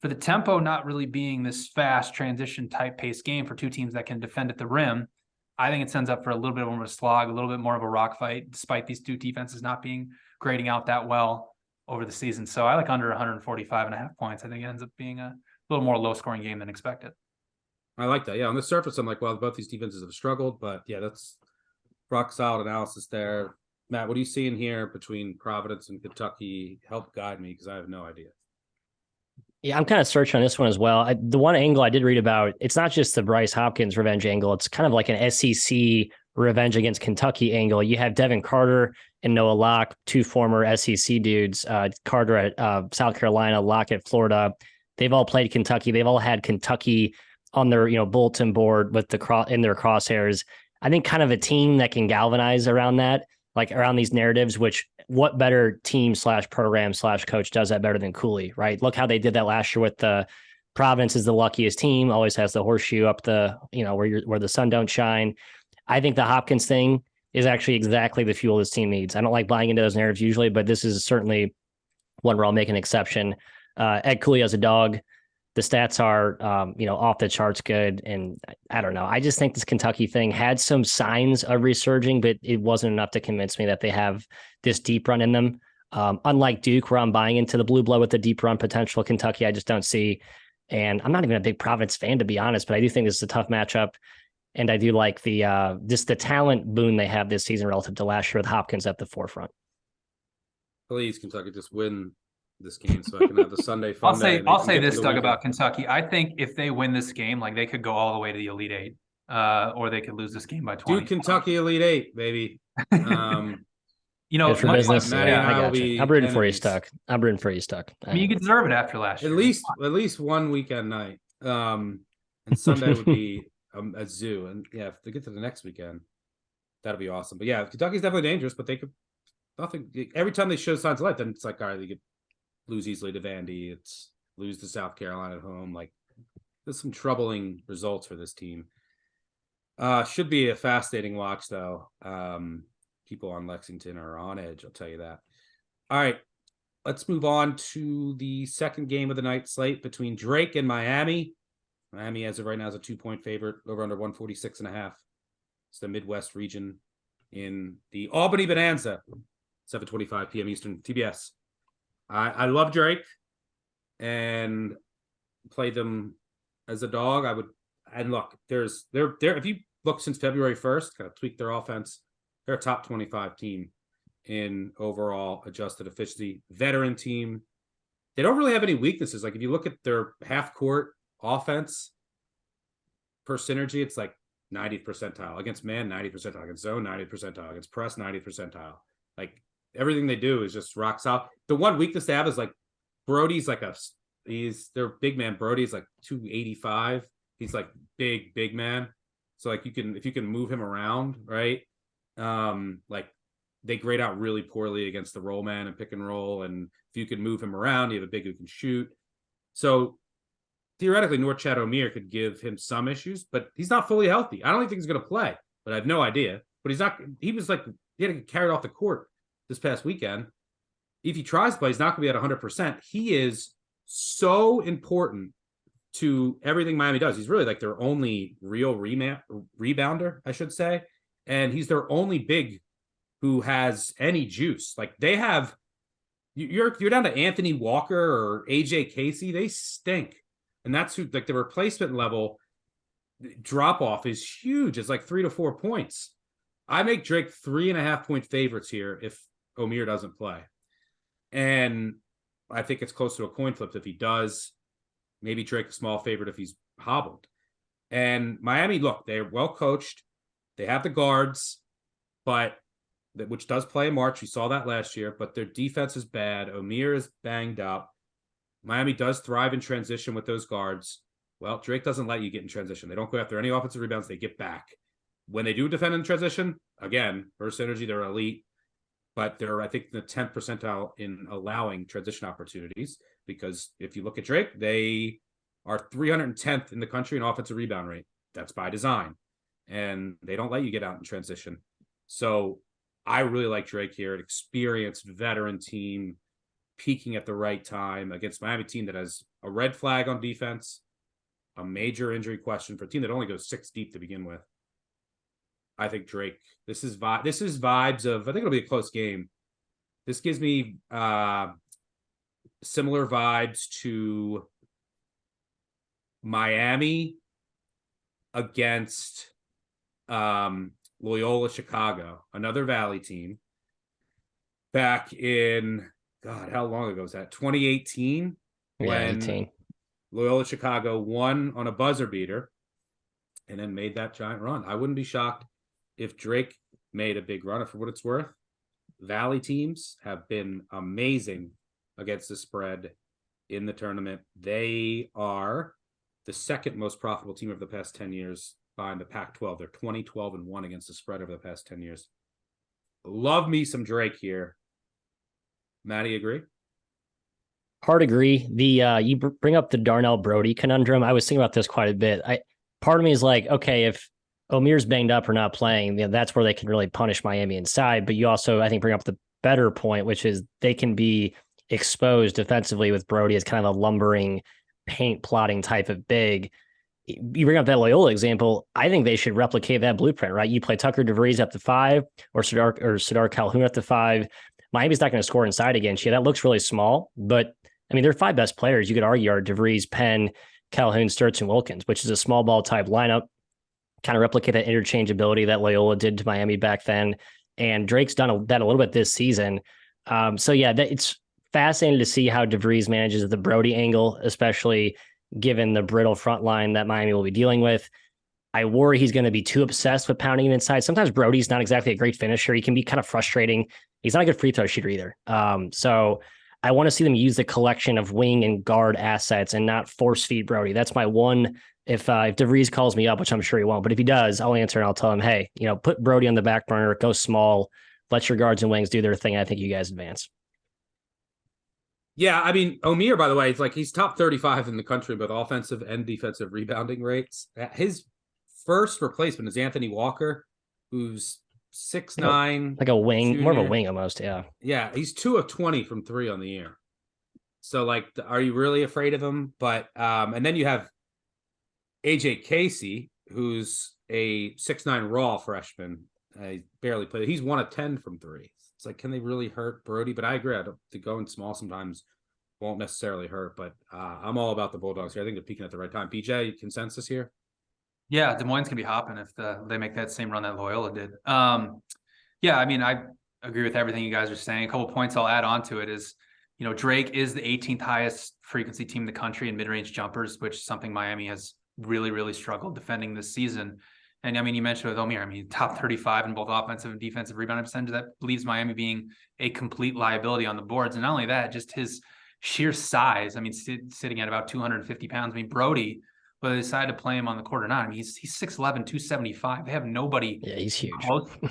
for the tempo not really being this fast transition type pace game for two teams that can defend at the rim, I think it sends up for a little bit more of a slog, a little bit more of a rock fight, despite these two defenses not being grading out that well over the season. So I like under 145.5 points. I think it ends up being a little more low scoring game than expected. I like that. Yeah, on the surface, I'm like, well, both these defenses have struggled, but yeah, that's rock solid analysis there. Matt, what are you seeing here between Providence and Kentucky? Help guide me, because I have no idea. Yeah, I'm kind of searching on this one as well. The one angle I did read about, it's not just the Bryce Hopkins revenge angle. It's kind of like an SEC revenge against Kentucky angle. You have Devin Carter and Noah Locke, two former SEC dudes, Carter at South Carolina, Locke at Florida. They've all played Kentucky. They've all had Kentucky on their, bulletin board with in their crosshairs. I think kind of a team that can galvanize around that, like around these narratives, which what better team / program / coach does that better than Cooley, right? Look how they did that last year with the Providence is the luckiest team, always has the horseshoe up the, where the sun don't shine. I think the Hopkins thing is actually exactly the fuel this team needs. I don't like buying into those narratives usually, but this is certainly one where I'll make an exception. Ed Cooley as a dog. The stats are, off the charts good. And I don't know. I just think this Kentucky thing had some signs of resurging, but it wasn't enough to convince me that they have this deep run in them. Unlike Duke, where I'm buying into the blue blood with the deep run potential, Kentucky, I just don't see. And I'm not even a big Providence fan, to be honest, but I do think this is a tough matchup. And I do like the talent boon they have this season relative to last year with Hopkins at the forefront. Please, Kentucky, just win this game so I can have the Sunday fun. I'll say this, Doug, about Kentucky. I think if they win this game, like they could go all the way to the Elite Eight, or they could lose this game by 20. Dude, Kentucky Elite Eight, baby. Good for business. Yeah, I got you. I'm rooting for you, Stuck. I mean, you deserve it after last year. At least one weekend night. And Sunday would be a zoo. And yeah, if they get to the next weekend, that'll be awesome. But yeah, Kentucky's definitely dangerous, but they could every time they show signs of life, then it's like, all right, they could lose easily to Vandy. It's lose to South Carolina at home. Like, there's some troubling results for this team. Should be a fascinating watch, though. People on Lexington are on edge, I'll tell you that. All right, let's move on to the second game of the night slate between Drake and Miami. Miami, as of right now, is a 2-point favorite, over under 146.5. It's the Midwest region in the Albany Bonanza, 7:25 p.m. Eastern, TBS. I love Drake and played them as a dog. And look, they're if you look since February 1st, kind of tweak their offense, they're a top 25 team in overall adjusted efficiency, veteran team. They don't really have any weaknesses. Like if you look at their half court offense per synergy, it's like 90th percentile against man, 90th percentile against zone, 90th percentile against press, 90th percentile. Like everything they do is just rock solid. The one weakness they have is like Brody's like their big man. Brody's like 285. He's like big man. So like if you can move him around, right? Like they grade out really poorly against the roll man and pick and roll. And if you can move him around, you have a big who can shoot. So theoretically, Norchad Omier could give him some issues, but he's not fully healthy. I don't think he's going to play, but I have no idea. But he had to get carried off the court this past weekend. If he tries to play, he's not going to be at 100%. He is so important to everything Miami does. He's really like their only real rebounder, I should say. And he's their only big who has any juice. Like they have, you're down to Anthony Walker or AJ Casey. They stink. And that's who, like the replacement level drop off is huge. It's like 3 to 4 points. I make Drake 3.5 point favorites here if Omier doesn't play. And I think it's close to a coin flip if he does. Maybe Drake a small favorite if he's hobbled. And Miami, look, they're well coached. They have the guards, which does play in March. We saw that last year, but their defense is bad. Omier is banged up. Miami does thrive in transition with those guards. Well, Drake doesn't let you get in transition. They don't go after any offensive rebounds. They get back. when they do defend in transition, again, burst energy, they're elite, but they're, I think, the 10th percentile in allowing transition opportunities. Because if you look at Drake, they are 310th in the country in offensive rebound rate. That's by design. And they don't let you get out in transition. So I really like Drake here, an experienced veteran team peaking at the right time against Miami team that has a red flag on defense, a major injury question for a team that only goes 6 deep to begin with. I think Drake, this is vibes of, I think it'll be a close game. This gives me similar vibes to Miami against Loyola Chicago, another Valley team, back in, God, how long ago was that? 2018, when 18. Loyola Chicago won on a buzzer beater and then made that giant run. I wouldn't be shocked if Drake made a big run. For what it's worth, Valley teams have been amazing against the spread in the tournament. They are the second most profitable team over the past 10 years behind the Pac-12. They're 20-12-1 against the spread over the past 10 years. Love me some Drake here. Maddie, agree? Hard agree. The you bring up the Darnell Brody conundrum. I was thinking about this quite a bit. Part of me is like, okay, if Omir's banged up or not playing, that's where they can really punish Miami inside. But you also, I think, bring up the better point, which is they can be exposed defensively with Brody as kind of a lumbering, paint plotting type of big. You bring up that Loyola example. I think they should replicate that blueprint, right? You play Tucker DeVries up to 5 or Sadar Calhoun up to 5. Miami's not going to score inside against you. That looks really small, but I mean, their 5 best players, you could argue, are DeVries, Penn, Calhoun, Sturts, and Wilkins, which is a small ball type lineup. Kind of replicate that interchangeability that Loyola did to Miami back then. And Drake's done that a little bit this season. So yeah, it's fascinating to see how DeVries manages the Brody angle, especially given the brittle front line that Miami will be dealing with. I worry he's going to be too obsessed with pounding it inside. Sometimes Brody's not exactly a great finisher. He can be kind of frustrating. He's not a good free throw shooter either. So I want to see them use the collection of wing and guard assets and not force feed Brody. That's my one. If DeVries calls me up, which I'm sure he won't, but if he does, I'll answer and I'll tell him, hey, put Brody on the back burner, go small, let your guards and wings do their thing. I think you guys advance. Yeah, I mean, Omir, by the way, he's top 35 in the country, both offensive and defensive rebounding rates. His first replacement is Anthony Walker, who's 6'9", like a wing, junior. more of a wing almost. Yeah. Yeah. He's 2 of 20 from 3 on the year. So are you really afraid of him? But, and then you have AJ Casey, who's a 6'9" raw freshman. He barely played. He's 1 of 10 from 3. It's like, can they really hurt Brody? But I agree. The going small sometimes won't necessarily hurt. But I'm all about the Bulldogs here. I think they're peaking at the right time. PJ, consensus here? Yeah, Des Moines can be hopping if they make that same run that Loyola did. Yeah, I mean, I agree with everything you guys are saying. A couple of points I'll add on to it is, Drake is the 18th highest frequency team in the country in mid-range jumpers, which is something Miami has really, really struggled defending this season. And I mean, you mentioned with Omir, I mean, top 35 in both offensive and defensive rebounding percentage. That leaves Miami being a complete liability on the boards. And not only that, just his sheer size. I mean, sitting at about 250 pounds. I mean, Brody, whether they decide to play him on the court or not, I mean, he's 6'11", 275. They have nobody. Yeah, he's huge.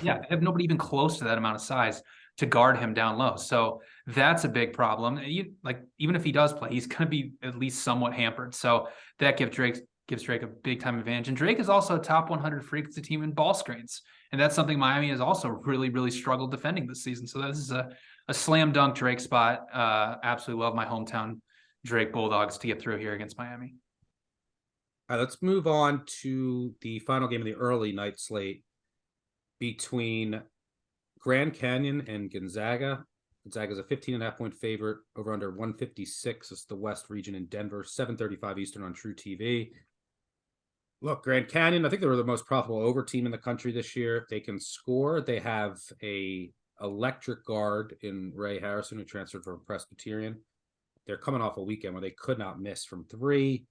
They have nobody even close to that amount of size to guard him down low. So that's a big problem. Even if he does play, he's going to be at least somewhat hampered. So that gives Drake a big time advantage. And Drake is also a top 100 frequency team in ball screens. And that's something Miami has also really, really struggled defending this season. So this is a slam dunk Drake spot. Absolutely love my hometown Drake Bulldogs to get through here against Miami. All right, let's move on to the final game of the early night slate between Grand Canyon and Gonzaga. Gonzaga's a 15.5-point favorite, over under 156. It's the West region in Denver, 7:35 Eastern on True TV. Look, Grand Canyon, I think they were the most profitable over team in the country this year. They can score. They have a electric guard in Ray Harrison, who transferred from Presbyterian. They're coming off a weekend where they could not miss from 3.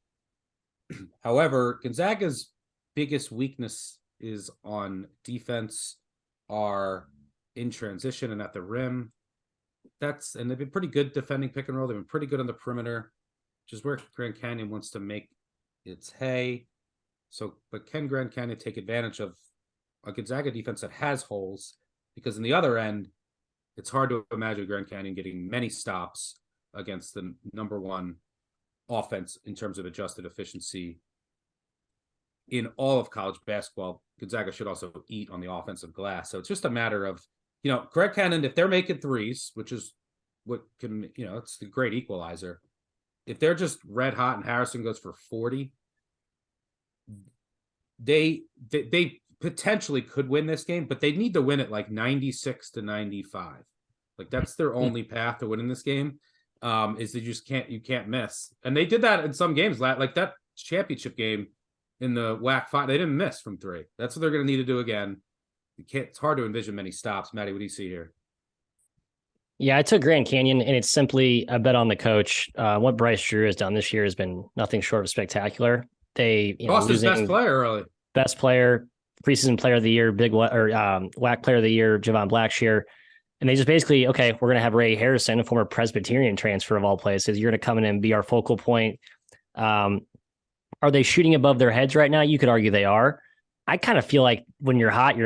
However, Gonzaga's biggest weakness is on defense, are in transition and at the rim. And they've been pretty good defending pick and roll. They've been pretty good on the perimeter, which is where Grand Canyon wants to make its hay. So, but can Grand Canyon take advantage of a Gonzaga defense that has holes, because in the other end, it's hard to imagine Grand Canyon getting many stops against the number one offense in terms of adjusted efficiency in all of college basketball. Gonzaga should also eat on the offensive glass. So it's just a matter of, Grand Canyon, if they're making threes, which is what can, it's the great equalizer. If they're just red hot and Harrison goes for 40, they potentially could win this game, but they need to win it like 96-95. Like that's their only path to winning this game. Is they just you can't miss. And they did that in some games, like that championship game in the WAC 5. They didn't miss from 3. That's what they're going to need to do again. It's hard to envision many stops. Maddie, what do you see here? Yeah, I took Grand Canyon, and it's simply a bet on the coach. What Bryce Drew has done this year has been nothing short of spectacular. They lost his best player early. Best player, preseason player of the year, WAC player of the year, Javon Blackshear. And they just basically, okay, we're going to have Ray Harrison, a former Presbyterian transfer of all places. You're going to come in and be our focal point. Are they shooting above their heads right now? You could argue they are. I kind of feel like when you're hot,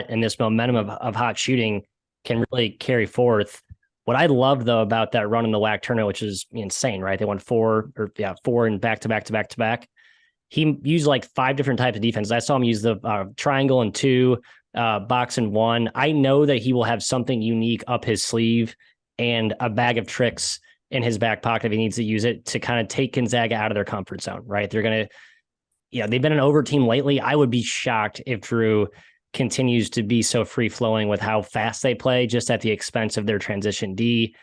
and this momentum of hot shooting can really carry forth. What I love, though, about that run in the WAC tournament, which is insane, right? They won 4 and back-to-back. He used like 5 different types of defense. I saw him use the triangle and 2, box and 1. I know that he will have something unique up his sleeve and a bag of tricks in his back pocket if he needs to use it to kind of take Gonzaga out of their comfort zone, right? They're going to, they've been an over team lately. I would be shocked if Drew continues to be so free-flowing with how fast they play, just at the expense of their transition D.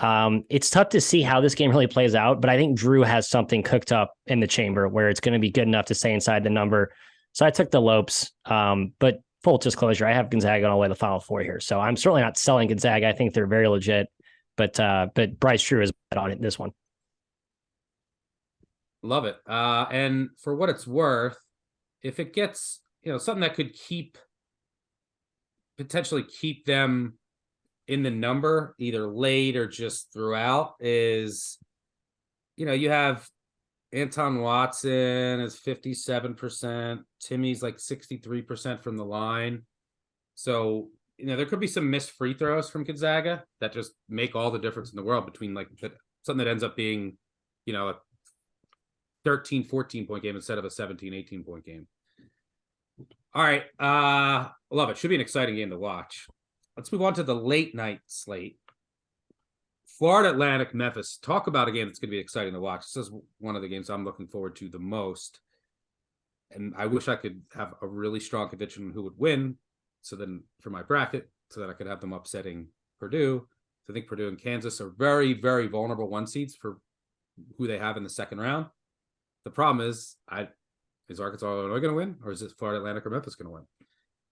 It's tough to see how this game really plays out, but I think Drew has something cooked up in the chamber where it's going to be good enough to stay inside the number. So I took the Lopes, but full disclosure, I have Gonzaga all the way to the Final Four here. So I'm certainly not selling Gonzaga. I think they're very legit, but Bryce Drew is on it this one. Love it. And for what it's worth, if it gets, something that could potentially keep them in the number either late or just throughout is, you have Anton Watson is 57%. Timmy's like 63% from the line. So, there could be some missed free throws from Gonzaga that just make all the difference in the world between like something that ends up being, a 13, 14 point game instead of a 17, 18 point game. All right. Love it. Should be an exciting game to watch. Let's move on to the late night slate. Florida Atlantic, Memphis. Talk about a game that's going to be exciting to watch. This is one of the games I'm looking forward to the most. And I wish I could have a really strong conviction on who would win. So then for my bracket, so that I could have them upsetting Purdue. So I think Purdue and Kansas are very, very vulnerable 1 seeds for who they have in the second round. The problem is Arkansas or Illinois going to win, or is it Florida Atlantic or Memphis going to win?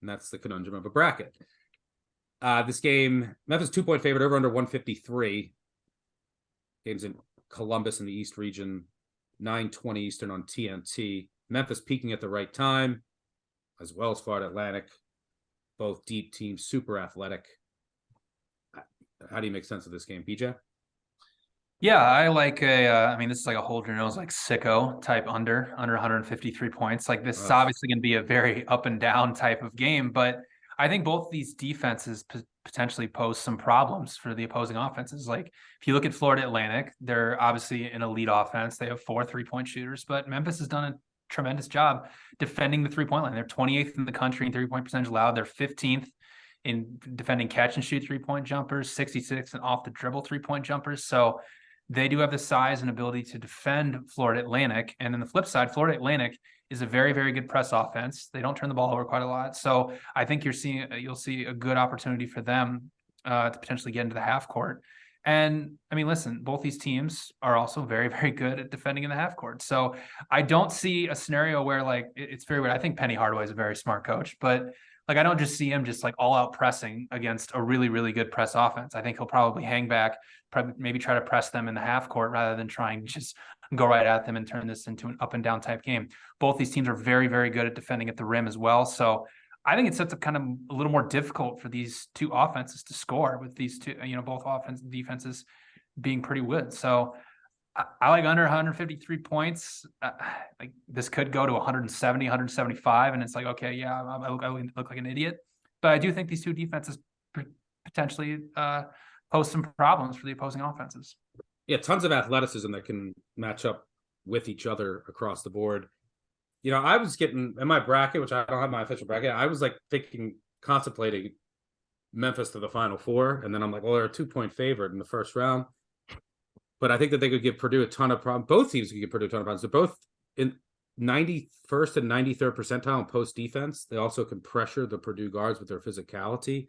And that's the conundrum of a bracket. This game, Memphis 2-point favorite, over under 153. Games in Columbus in the East region, 9:20 Eastern on TNT. Memphis peaking at the right time, as well as Florida Atlantic. Both deep teams, super athletic. How do you make sense of this game, BJ? Yeah, I like this is like a hold your nose, like sicko type under 153 points. Like this is obviously going to be a very up and down type of game, but I think both these defenses potentially pose some problems for the opposing offenses. Like if you look at Florida Atlantic, they're obviously an elite offense. They have 4 3-point shooters, but Memphis has done a tremendous job defending the 3-point line. They're 28th in the country in 3-point percentage allowed. They're 15th in defending catch and shoot 3-point jumpers, 66 and off the dribble 3-point jumpers. So they do have the size and ability to defend Florida Atlantic. And on the flip side, Florida Atlantic is a very, very good press offense. They don't turn the ball over quite a lot. So I think you'll see a good opportunity for them to potentially get into the half court. And listen, both these teams are also very, very good at defending in the half court. So I don't see a scenario where it's very weird. I think Penny Hardaway is a very smart coach, but I don't just see him just all out pressing against a really, really good press offense. I think he'll probably hang back, maybe try to press them in the half court rather than trying to just go right at them and turn this into an up and down type game. Both these teams are very, very good at defending at the rim as well. So I think it sets up kind of a little more difficult for these two offenses to score with these two, both defenses being pretty good. So I like under 153 points. Like this could go to 170, 175. And it's like, okay, yeah, I look like an idiot. But I do think these two defenses potentially pose some problems for the opposing offenses. Yeah, tons of athleticism that can match up with each other across the board. I was getting in my bracket, which I don't have my official bracket. I was like contemplating Memphis to the Final Four. And then I'm like, well, they're a 2-point favorite in the first round. But I think that they could give Purdue a ton of problems. Both teams could give Purdue a ton of problems. They're both in 91st and 93rd percentile in post defense. They also can pressure the Purdue guards with their physicality.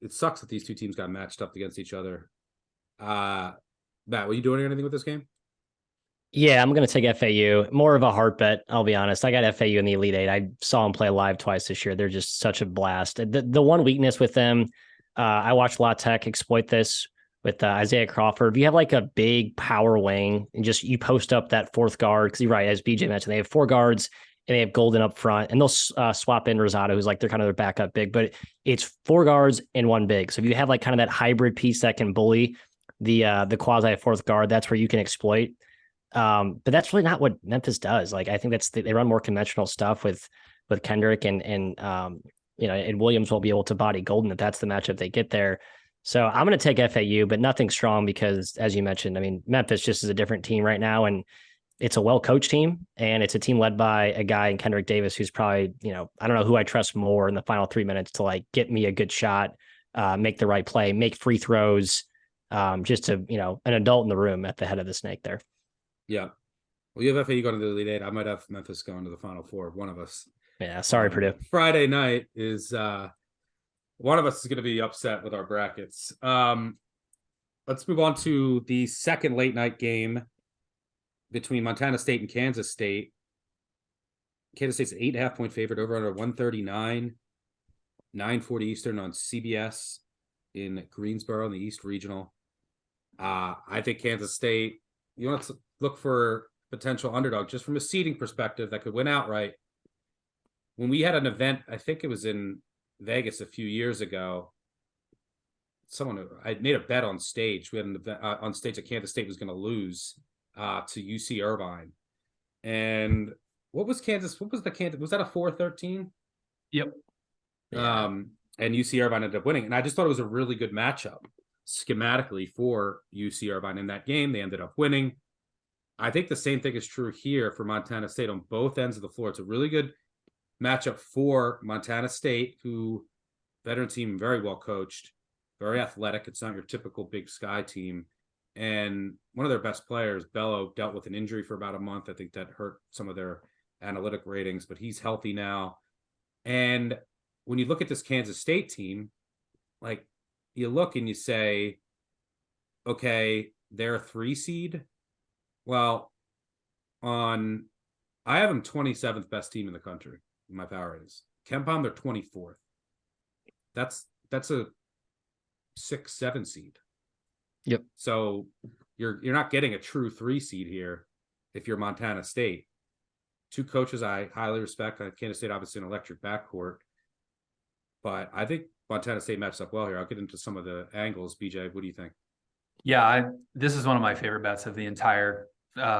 It sucks that these two teams got matched up against each other. Matt, were you doing anything with this game? Yeah, I'm going to take FAU. More of a heart bet, I'll be honest. I got FAU in the Elite Eight. I saw them play live twice this year. They're just such a blast. The one weakness with them, I watched La Tech exploit this with Isaiah Crawford. If you have like a big power wing and just you post up that fourth guard, because you're right, as BJ mentioned, they have 4 guards and they have Golden up front, and they'll swap in Rosado, who's like they're kind of their backup big, but it's 4 guards and 1 big. So if you have like kind of that hybrid piece that can bully the quasi fourth guard, that's where you can exploit. But that's really not what Memphis does. Like, I think they run more conventional stuff with Kendrick and Williams won't be able to body Golden if that's the matchup they get there. So I'm going to take FAU, but nothing strong because, as you mentioned, I mean, Memphis just is a different team right now, and it's a well-coached team, and it's a team led by a guy in Kendrick Davis who's probably, I don't know who I trust more in the final 3 minutes to like get me a good shot, make the right play, make free throws, just to, an adult in the room at the head of the snake there. Yeah. Well, you have FAU going to the Elite Eight. I might have Memphis going to the Final Four. One of us. Yeah. Sorry, Purdue. Friday night is one of us is going to be upset with our brackets. Let's move on to the second late night game between Montana State and Kansas State. Kansas State's an 8.5-point favorite over under 139, 9:40 Eastern on CBS in Greensboro in the East Regional. I think Kansas State, you want to look for potential underdog just from a seeding perspective that could win outright. When we had an event, I think it was in Vegas a few years ago, I made a bet on stage. We had an event on stage that Kansas State was going to lose to UC Irvine. And what was the Kansas? Was that a 4-13? Yep. And UC Irvine ended up winning. And I just thought it was a really good matchup schematically for UC Irvine in that game. They ended up winning. I think the same thing is true here for Montana State on both ends of the floor. It's a really good matchup for Montana State, who veteran team, very well coached, very athletic. It's not your typical Big Sky team. And one of their best players, Bello, dealt with an injury for about a month. I think that hurt some of their analytic ratings, but he's healthy now. And when you look at this Kansas State team, like you look and you say, okay, they're a 3 seed. Well, I have them 27th best team in the country in my power ratings. KenPom, they're 24th. That's a 6-7 seed. Yep. So you're not getting a true 3 seed here if you're Montana State. 2 coaches I highly respect. Kansas State, obviously, an electric backcourt. But I think Montana State matches up well here. I'll get into some of the angles. BJ, what do you think? Yeah, this is one of my favorite bets of the entire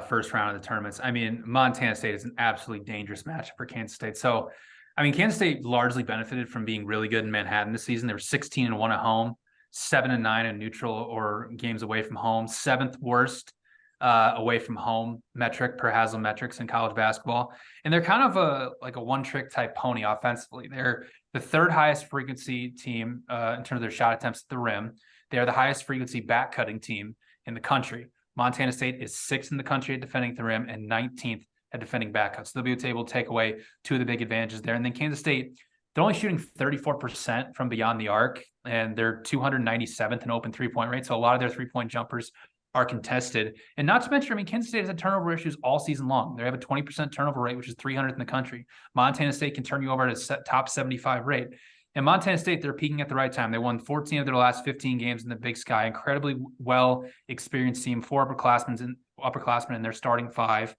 first round of the tournaments. I mean, Montana State is an absolutely dangerous matchup for Kansas State. So, I mean, Kansas State largely benefited from being really good in Manhattan this season. They were 16-1 at home, 7-9 in neutral or games away from home, 7th worst away from home metric per Haslam metrics in college basketball. And they're kind of a one-trick type pony offensively. They're the 3rd highest frequency team in terms of their shot attempts at the rim. They are the highest frequency back cutting team in the country. Montana State is 6th in the country at defending the rim and 19th at defending back cuts. So they'll be able to take away 2 of the big advantages there. And then Kansas State, they're only shooting 34% from beyond the arc, and they're 297th in open 3-point rate. So a lot of their 3-point jumpers are contested. And not to mention, I mean, Kansas State has had turnover issues all season long. They have a 20% turnover rate, which is 300th in the country. Montana State can turn you over at a top 75 rate. And Montana State, they're peaking at the right time. They won 14 of their last 15 games in the Big Sky. Incredibly well-experienced team, 4 upperclassmen in their starting 5.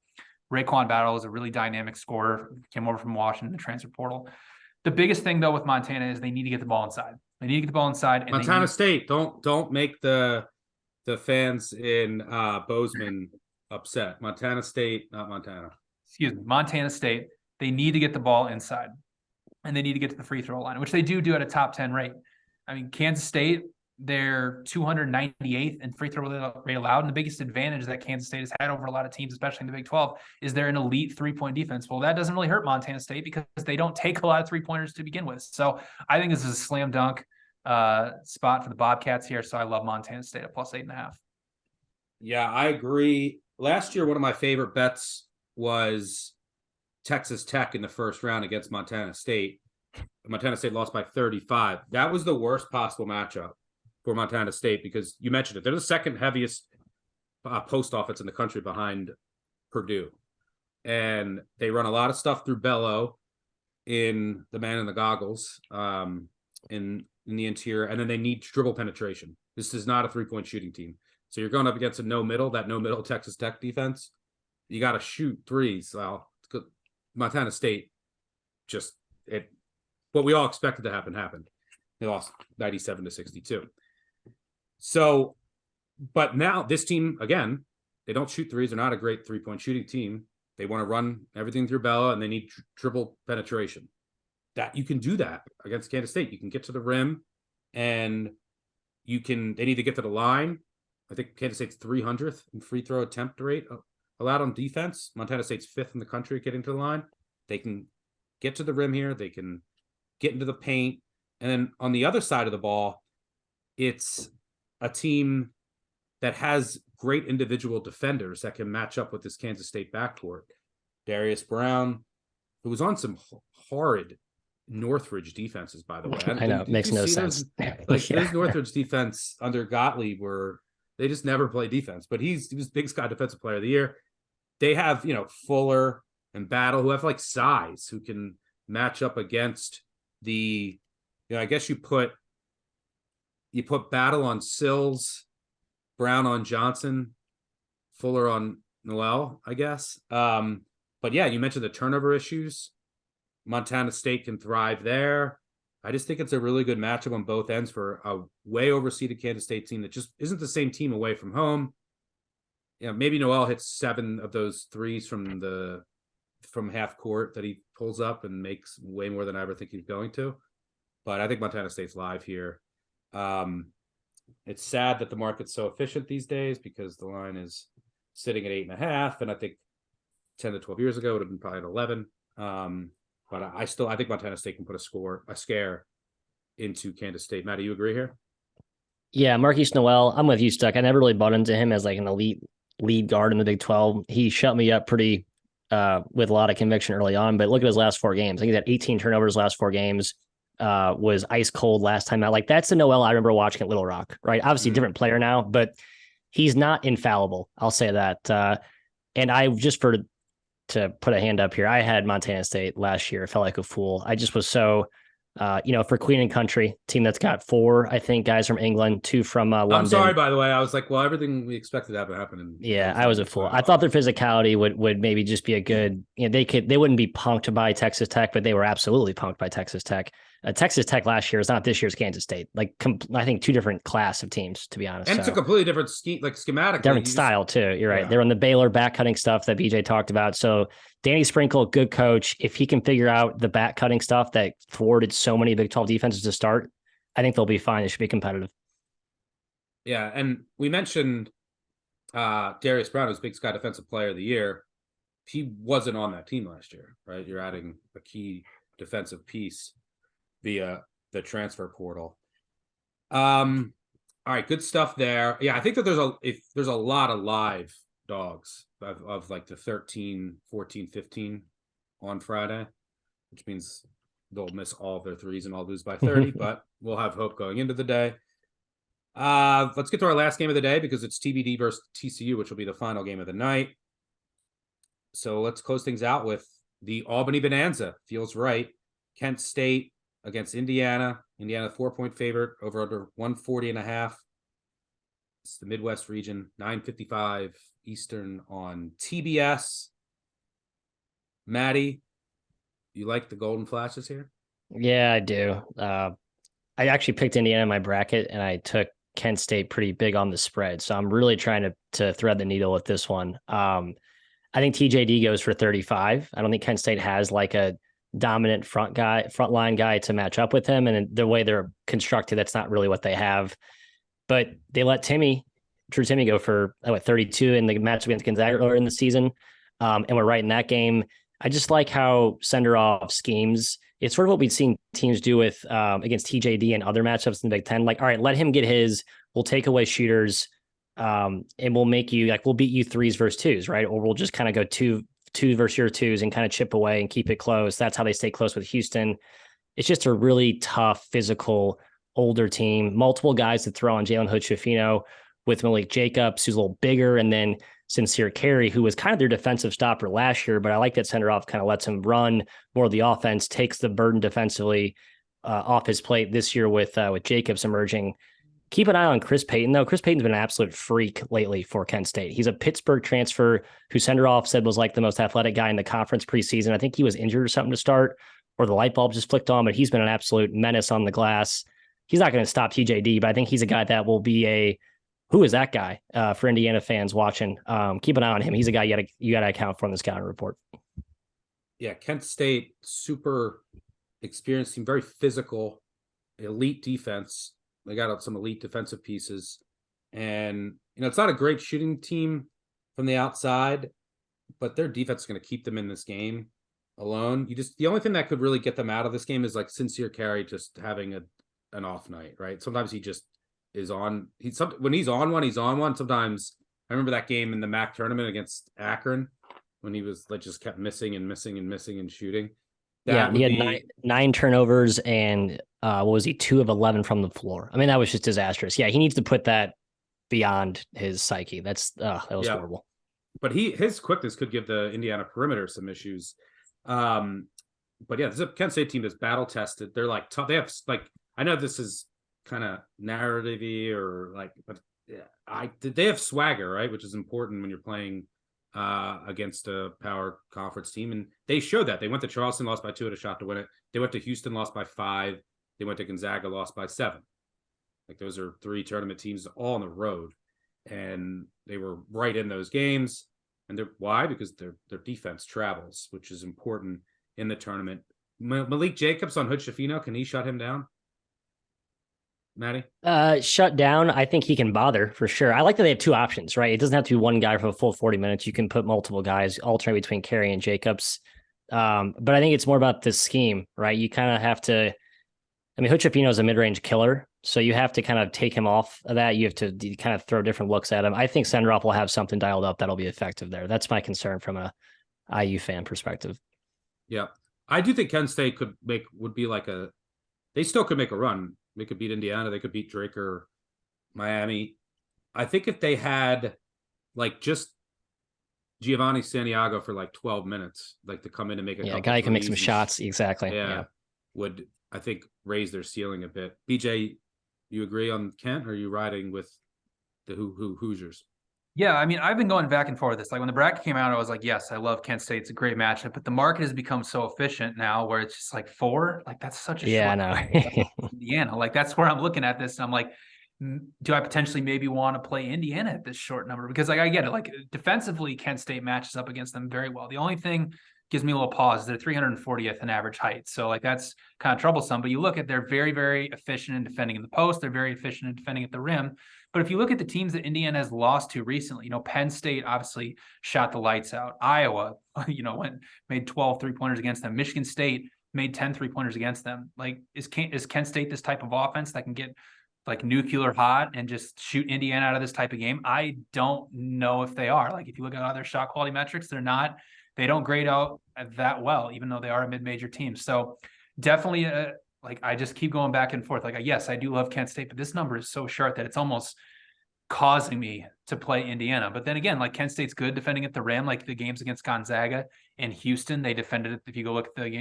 Raekwon Battle is a really dynamic scorer. Came over from Washington, the transfer portal. The biggest thing, though, with Montana is they need to get the ball inside. They need to get the ball inside. And Montana State, don't make the the fans in Bozeman upset. Montana State, not Montana. Excuse me, Montana State. They need to get the ball inside, and they need to get to the free throw line, which they do at a top 10 rate. I mean, Kansas State, they're 298th in free throw rate allowed. And the biggest advantage that Kansas State has had over a lot of teams, especially in the Big 12, is they're an elite 3-point defense. Well, that doesn't really hurt Montana State because they don't take a lot of 3-pointers to begin with. So I think this is a slam dunk spot for the Bobcats here. So I love Montana State at +8.5. Yeah, I agree. Last year, one of my favorite bets was Texas Tech in the first round against Montana State. Montana State lost by 35. That was the worst possible matchup for Montana State because you mentioned it. They're the second heaviest post offense in the country behind Purdue. And they run a lot of stuff through Bello in the man in the goggles in the interior. And then they need dribble penetration. This is not a 3-point shooting team. So you're going up against that no middle Texas Tech defense. You got to shoot threes. Well, Montana State what we all expected to happen happened. They lost 97-62. So, but now this team, again, they don't shoot threes. They're not a great 3-point shooting team. They want to run everything through Bella, and they need dribble penetration. That you can do that against Kansas State. You can get to the rim, and they need to get to the line. I think Kansas State's 300th in free throw attempt rate allowed on defense. Montana State's 5th in the country getting to the line. They can get to the rim here. They can get into the paint. And then on the other side of the ball, it's a team that has great individual defenders that can match up with this Kansas State backcourt. Darius Brown, who was on some horrid Northridge defenses, by the way. I know, it makes no sense. Those Northridge defense under Gottlieb they just never play defense, but he was Big Sky Defensive Player of the Year. They have, Fuller and Battle who have size, who can match up against I guess you put Battle on Sills, Brown on Johnson, Fuller on Noel, I guess. But yeah, you mentioned the turnover issues. Montana State can thrive there. I just think it's a really good matchup on both ends for a way overseeded Kansas State team that just isn't the same team away from home. Maybe Noel hits 7 of those threes from half court that he pulls up and makes way more than I ever think he's going to. But I think Montana State's live here. It's sad that the market's so efficient these days because the line is sitting at 8.5, and I think 10 to 12 years ago it would have been probably at 11. But I think Montana State can put a scare into Kansas State. Matt, do you agree here? Yeah, Marquise Noel, I'm with you, Stuck. I never really bought into him as an elite lead guard in the Big 12. He shut me up pretty with a lot of conviction early on, but look at his last 4 games. I think he's had 18 turnovers last 4 games, was ice cold last time out. that's the Noel I remember watching at Little Rock, right? Obviously, different player now, but he's not infallible. I'll say that. And I just to put a hand up here, I had Montana State last year. It felt like a fool. I just was so, for Queen and Country, team that's got 4, I think, guys from England, 2 from London. I'm sorry, by the way. I was like, well, everything we expected to happen. Yeah, I was a fool. I thought their physicality would maybe just be a good, they wouldn't be punked by Texas Tech, but they were absolutely punked by Texas Tech. Texas Tech last year is not this year's Kansas State. I think 2 different class of teams, to be honest. And it's a completely different schematic. Different style, too. You're right. They're on the Baylor back cutting stuff that BJ talked about. So Danny Sprinkle, good coach. If he can figure out the back cutting stuff that thwarted so many Big 12 defenses to start, I think they'll be fine. They should be competitive. Yeah, and we mentioned Darius Brown as Big Sky Defensive Player of the Year. He wasn't on that team last year, right? You're adding a key defensive piece via the transfer portal. All right, good stuff there. Yeah, I think that there's a lot of live dogs of the 13, 14, 15 on Friday, which means they'll miss all of their threes and all lose by 30, but we'll have hope going into the day. Let's get to our last game of the day because it's TBD versus TCU, which will be the final game of the night. So let's close things out with the Albany Bonanza. Feels right. Kent State against Indiana. Indiana 4-point favorite, over under 140.5. It's the Midwest region, 9:55 Eastern on TBS. Maddie, you like the Golden Flashes here? Yeah, I do. I actually picked Indiana in my bracket, and I took Kent State pretty big on the spread. So I'm really trying to thread the needle with this one. I think TJD goes for 35. I don't think Kent State has like a dominant frontline guy to match up with him. And the way they're constructed, that's not really what they have. But they let Drew Timmy go for 32 in the match against Gonzaga earlier in the season. And we're right in that game. I just like how Senderoff schemes. It's sort of what we've seen teams do with against TJD and other matchups in the Big Ten. Like, all right, let him get his. We'll take away shooters, and we'll make you we'll beat you 3s versus 2s, right? Or we'll just kind of go two versus your 2s and kind of chip away and keep it close. That's how they stay close with Houston. It's just a really tough, physical, older team. Multiple guys to throw on Jalen Hood-Schifino with Malik Jacobs, who's a little bigger, and then Sincere Carey, who was kind of their defensive stopper last year, but I like that Senderoff kind of lets him run more of the offense, takes the burden defensively off his plate this year with Jacobs emerging. Keep an eye on Chris Payton, though. Chris Payton's been an absolute freak lately for Kent State. He's a Pittsburgh transfer who Senderoff said was like the most athletic guy in the conference preseason. I think he was injured or something to start, or the light bulb just flicked on, but he's been an absolute menace on the glass. He's not going to stop TJD, but I think he's a guy that will be who is that guy for Indiana fans watching? Keep an eye on him. He's a guy you got to account for on the scouting report. Yeah, Kent State, super experienced team, very physical, elite defense. They got some elite defensive pieces. And, it's not a great shooting team from the outside, but their defense is going to keep them in this game alone. The only thing that could really get them out of this game is like Sincere Carey just having an off night, right? Sometimes he just is on. When he's on one, he's on one. Sometimes I remember that game in the MAC tournament against Akron when he was just kept missing and shooting. He had nine turnovers and what was he, 2 of 11 from the floor. I mean, that was just disastrous. Yeah, he needs to put that beyond his psyche. That was horrible. But his quickness could give the Indiana perimeter some issues. But yeah, this is a Kent State team that's battle tested. They're like tough. They have I know this is kind of narrative-y but they have swagger, right? Which is important when you're playing against a power conference team. And they showed that. They went to Charleston, lost by 2 at a shot to win it. They went to Houston, lost by 5. They went to Gonzaga, lost by 7. Those are 3 tournament teams all on the road. And they were right in those games. And why? Because their defense travels, which is important in the tournament. Malik Jacobs on Hood-Schifino, can he shut him down? Maddie? Shut down. I think he can bother for sure. I like that they have 2 options, right? It doesn't have to be one guy for a full 40 minutes. You can put multiple guys, alternate between Carey and Jacobs. But I think it's more about the scheme, right? You kind of have to. I mean, Hood-Schifino is a mid-range killer, so you have to kind of take him off of that. You have to kind of throw different looks at him. I think Senderoff will have something dialed up that'll be effective there. That's my concern from a IU fan perspective. Yeah, I do think Kent State they still could make a run. They could beat Indiana. They could beat Drake or Miami. I think if they had just Giovanni Santiago for 12 minutes, to come in and make a guy who can make some shots. Exactly. Yeah. Would, I think, raise their ceiling a bit. BJ, you agree on Kent, or are you riding with the Hoosiers? Yeah, I mean, I've been going back and forth with this. When the bracket came out, I was like, yes, I love Kent State. It's a great matchup. But the market has become so efficient now where it's just 4. That's such a short. No. Indiana. That's where I'm looking at this. And I'm like, do I potentially maybe want to play Indiana at this short number? Because I get it. Defensively, Kent State matches up against them very well. The only thing gives me a little pause is they're 340th in average height. So that's kind of troublesome. But you look at, they're very, very efficient in defending in the post. They're very efficient in defending at the rim. But if you look at the teams that Indiana has lost to recently, Penn State obviously shot the lights out. Iowa, made 12 3-pointers against them. Michigan State made 10 3-pointers against them. Is Kent State this type of offense that can get nuclear hot and just shoot Indiana out of this type of game? I don't know if they are. If you look at other shot quality metrics, they're not. They don't grade out that well, even though they are a mid-major team. So definitely I just keep going back and forth. Yes, I do love Kent State, but this number is so short that it's almost causing me to play Indiana. But then again, Kent State's good defending at the rim, the games against Gonzaga and Houston, they defended it. If you go look at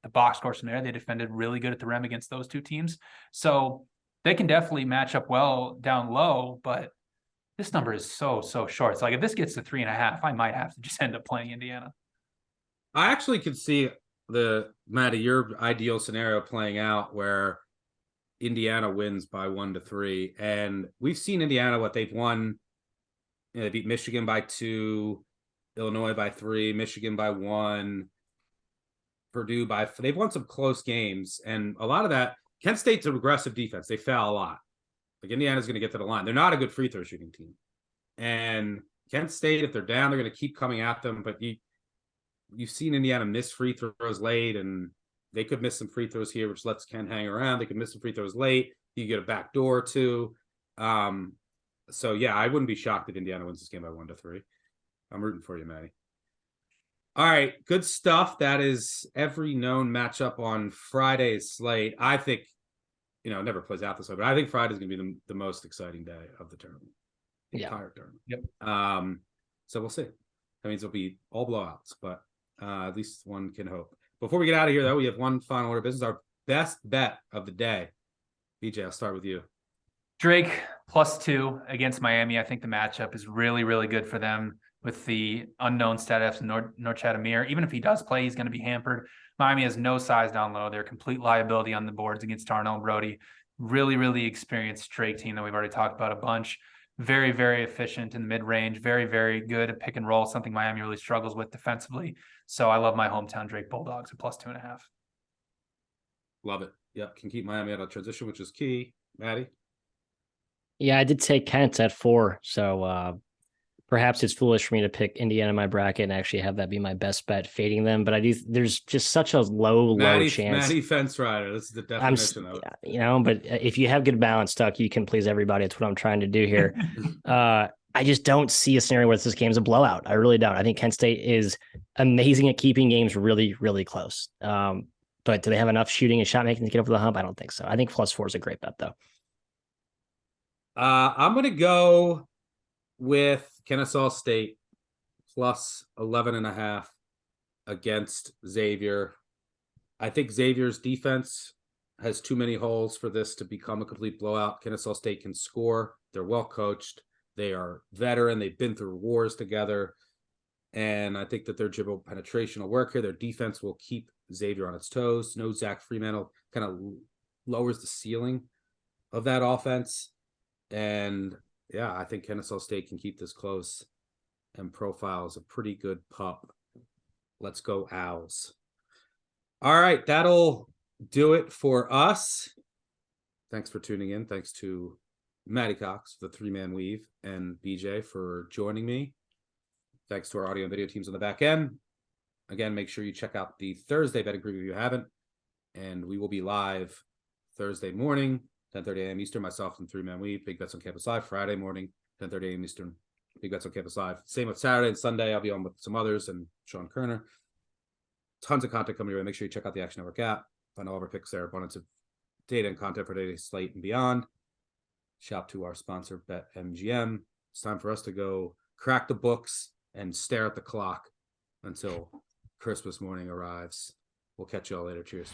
the box score from there, they defended really good at the rim against those 2 teams. So they can definitely match up well down low, but this number is so short. So if this gets to 3.5, I might have to just end up playing Indiana. I actually could see Maddie, your ideal scenario playing out where Indiana wins by 1-3. And we've seen Indiana, what they've won. They beat Michigan by 2, Illinois by 3, Michigan by 1, Purdue by. They've won some close games, and a lot of that. Kent State's an aggressive defense. They foul a lot. Like Indiana's going to get to the line. They're not a good free throw shooting team, and Kent State, if they're down, they're going to keep coming at them. But you've seen Indiana miss free throws late, and they could miss some free throws here, which lets Kent hang around. They could miss some free throws late. You get a back door too. So yeah, I wouldn't be shocked if Indiana wins this game by 1-3. I'm rooting for you, Maddie. All right, good stuff. That is every known matchup on Friday's slate. I think, it never plays out this way, but I think Friday's going to be the most exciting day of the tournament. The entire tournament. Yep. So we'll see. That means it'll be all blowouts, but at least one can hope. Before we get out of here, though, we have one final order of business. Our best bet of the day. BJ, I'll start with you. Drake +2 against Miami. I think the matchup is really, really good for them with the unknown status of Norchad Amir. Even if he does play, he's going to be hampered. Miami has no size down low. They're a complete liability on the boards against Darnell and Brody. Really, really experienced Drake team that we've already talked about a bunch. Very, very efficient in the mid-range. Very, very good at pick and roll, something Miami really struggles with defensively. So I love my hometown Drake Bulldogs at +2.5. Love it. Yep, can keep Miami out of transition, which is key. Maddie? Yeah, I did take Kent at 4, so perhaps it's foolish for me to pick Indiana in my bracket and actually have that be my best bet, fading them. But there's just such a low chance. Maddie fence rider. This is the definition of it. But if you have good balance, Tuck, you can please everybody. That's what I'm trying to do here. I just don't see a scenario where this game's a blowout. I really don't. I think Kent State is amazing at keeping games really, really close. But do they have enough shooting and shot making to get over the hump? I don't think so. I think +4 is a great bet, though. I'm going to go with Kennesaw State +11.5 against Xavier. I think Xavier's defense has too many holes for this to become a complete blowout. Kennesaw State can score. They're well coached. They are veteran. They've been through wars together. And I think that their dribble penetration will work here. Their defense will keep Xavier on its toes. No Zach Fremantle kind of lowers the ceiling of that offense. And yeah, I think Kennesaw State can keep this close and profiles a pretty good pup. Let's go Owls. All right, that'll do it for us. Thanks for tuning in. Thanks to Matty Cox, the 3-man weave, and BJ for joining me. Thanks to our audio and video teams on the back end. Again, make sure you check out the Thursday betting preview if you haven't. And we will be live Thursday morning, 10:30 a.m. Eastern, myself and 3-man weave. Big Bets on Campus Live. Friday morning, 10:30 a.m. Eastern. Big Bets on Campus Live. Same with Saturday and Sunday. I'll be on with some others and Sean Kerner. Tons of content coming your way. Make sure you check out the Action Network app. Find all of our picks there. Abundance of data and content for today's slate and beyond. Shout to our sponsor, BetMGM. It's time for us to go crack the books and stare at the clock until Christmas morning arrives. We'll catch you all later. Cheers.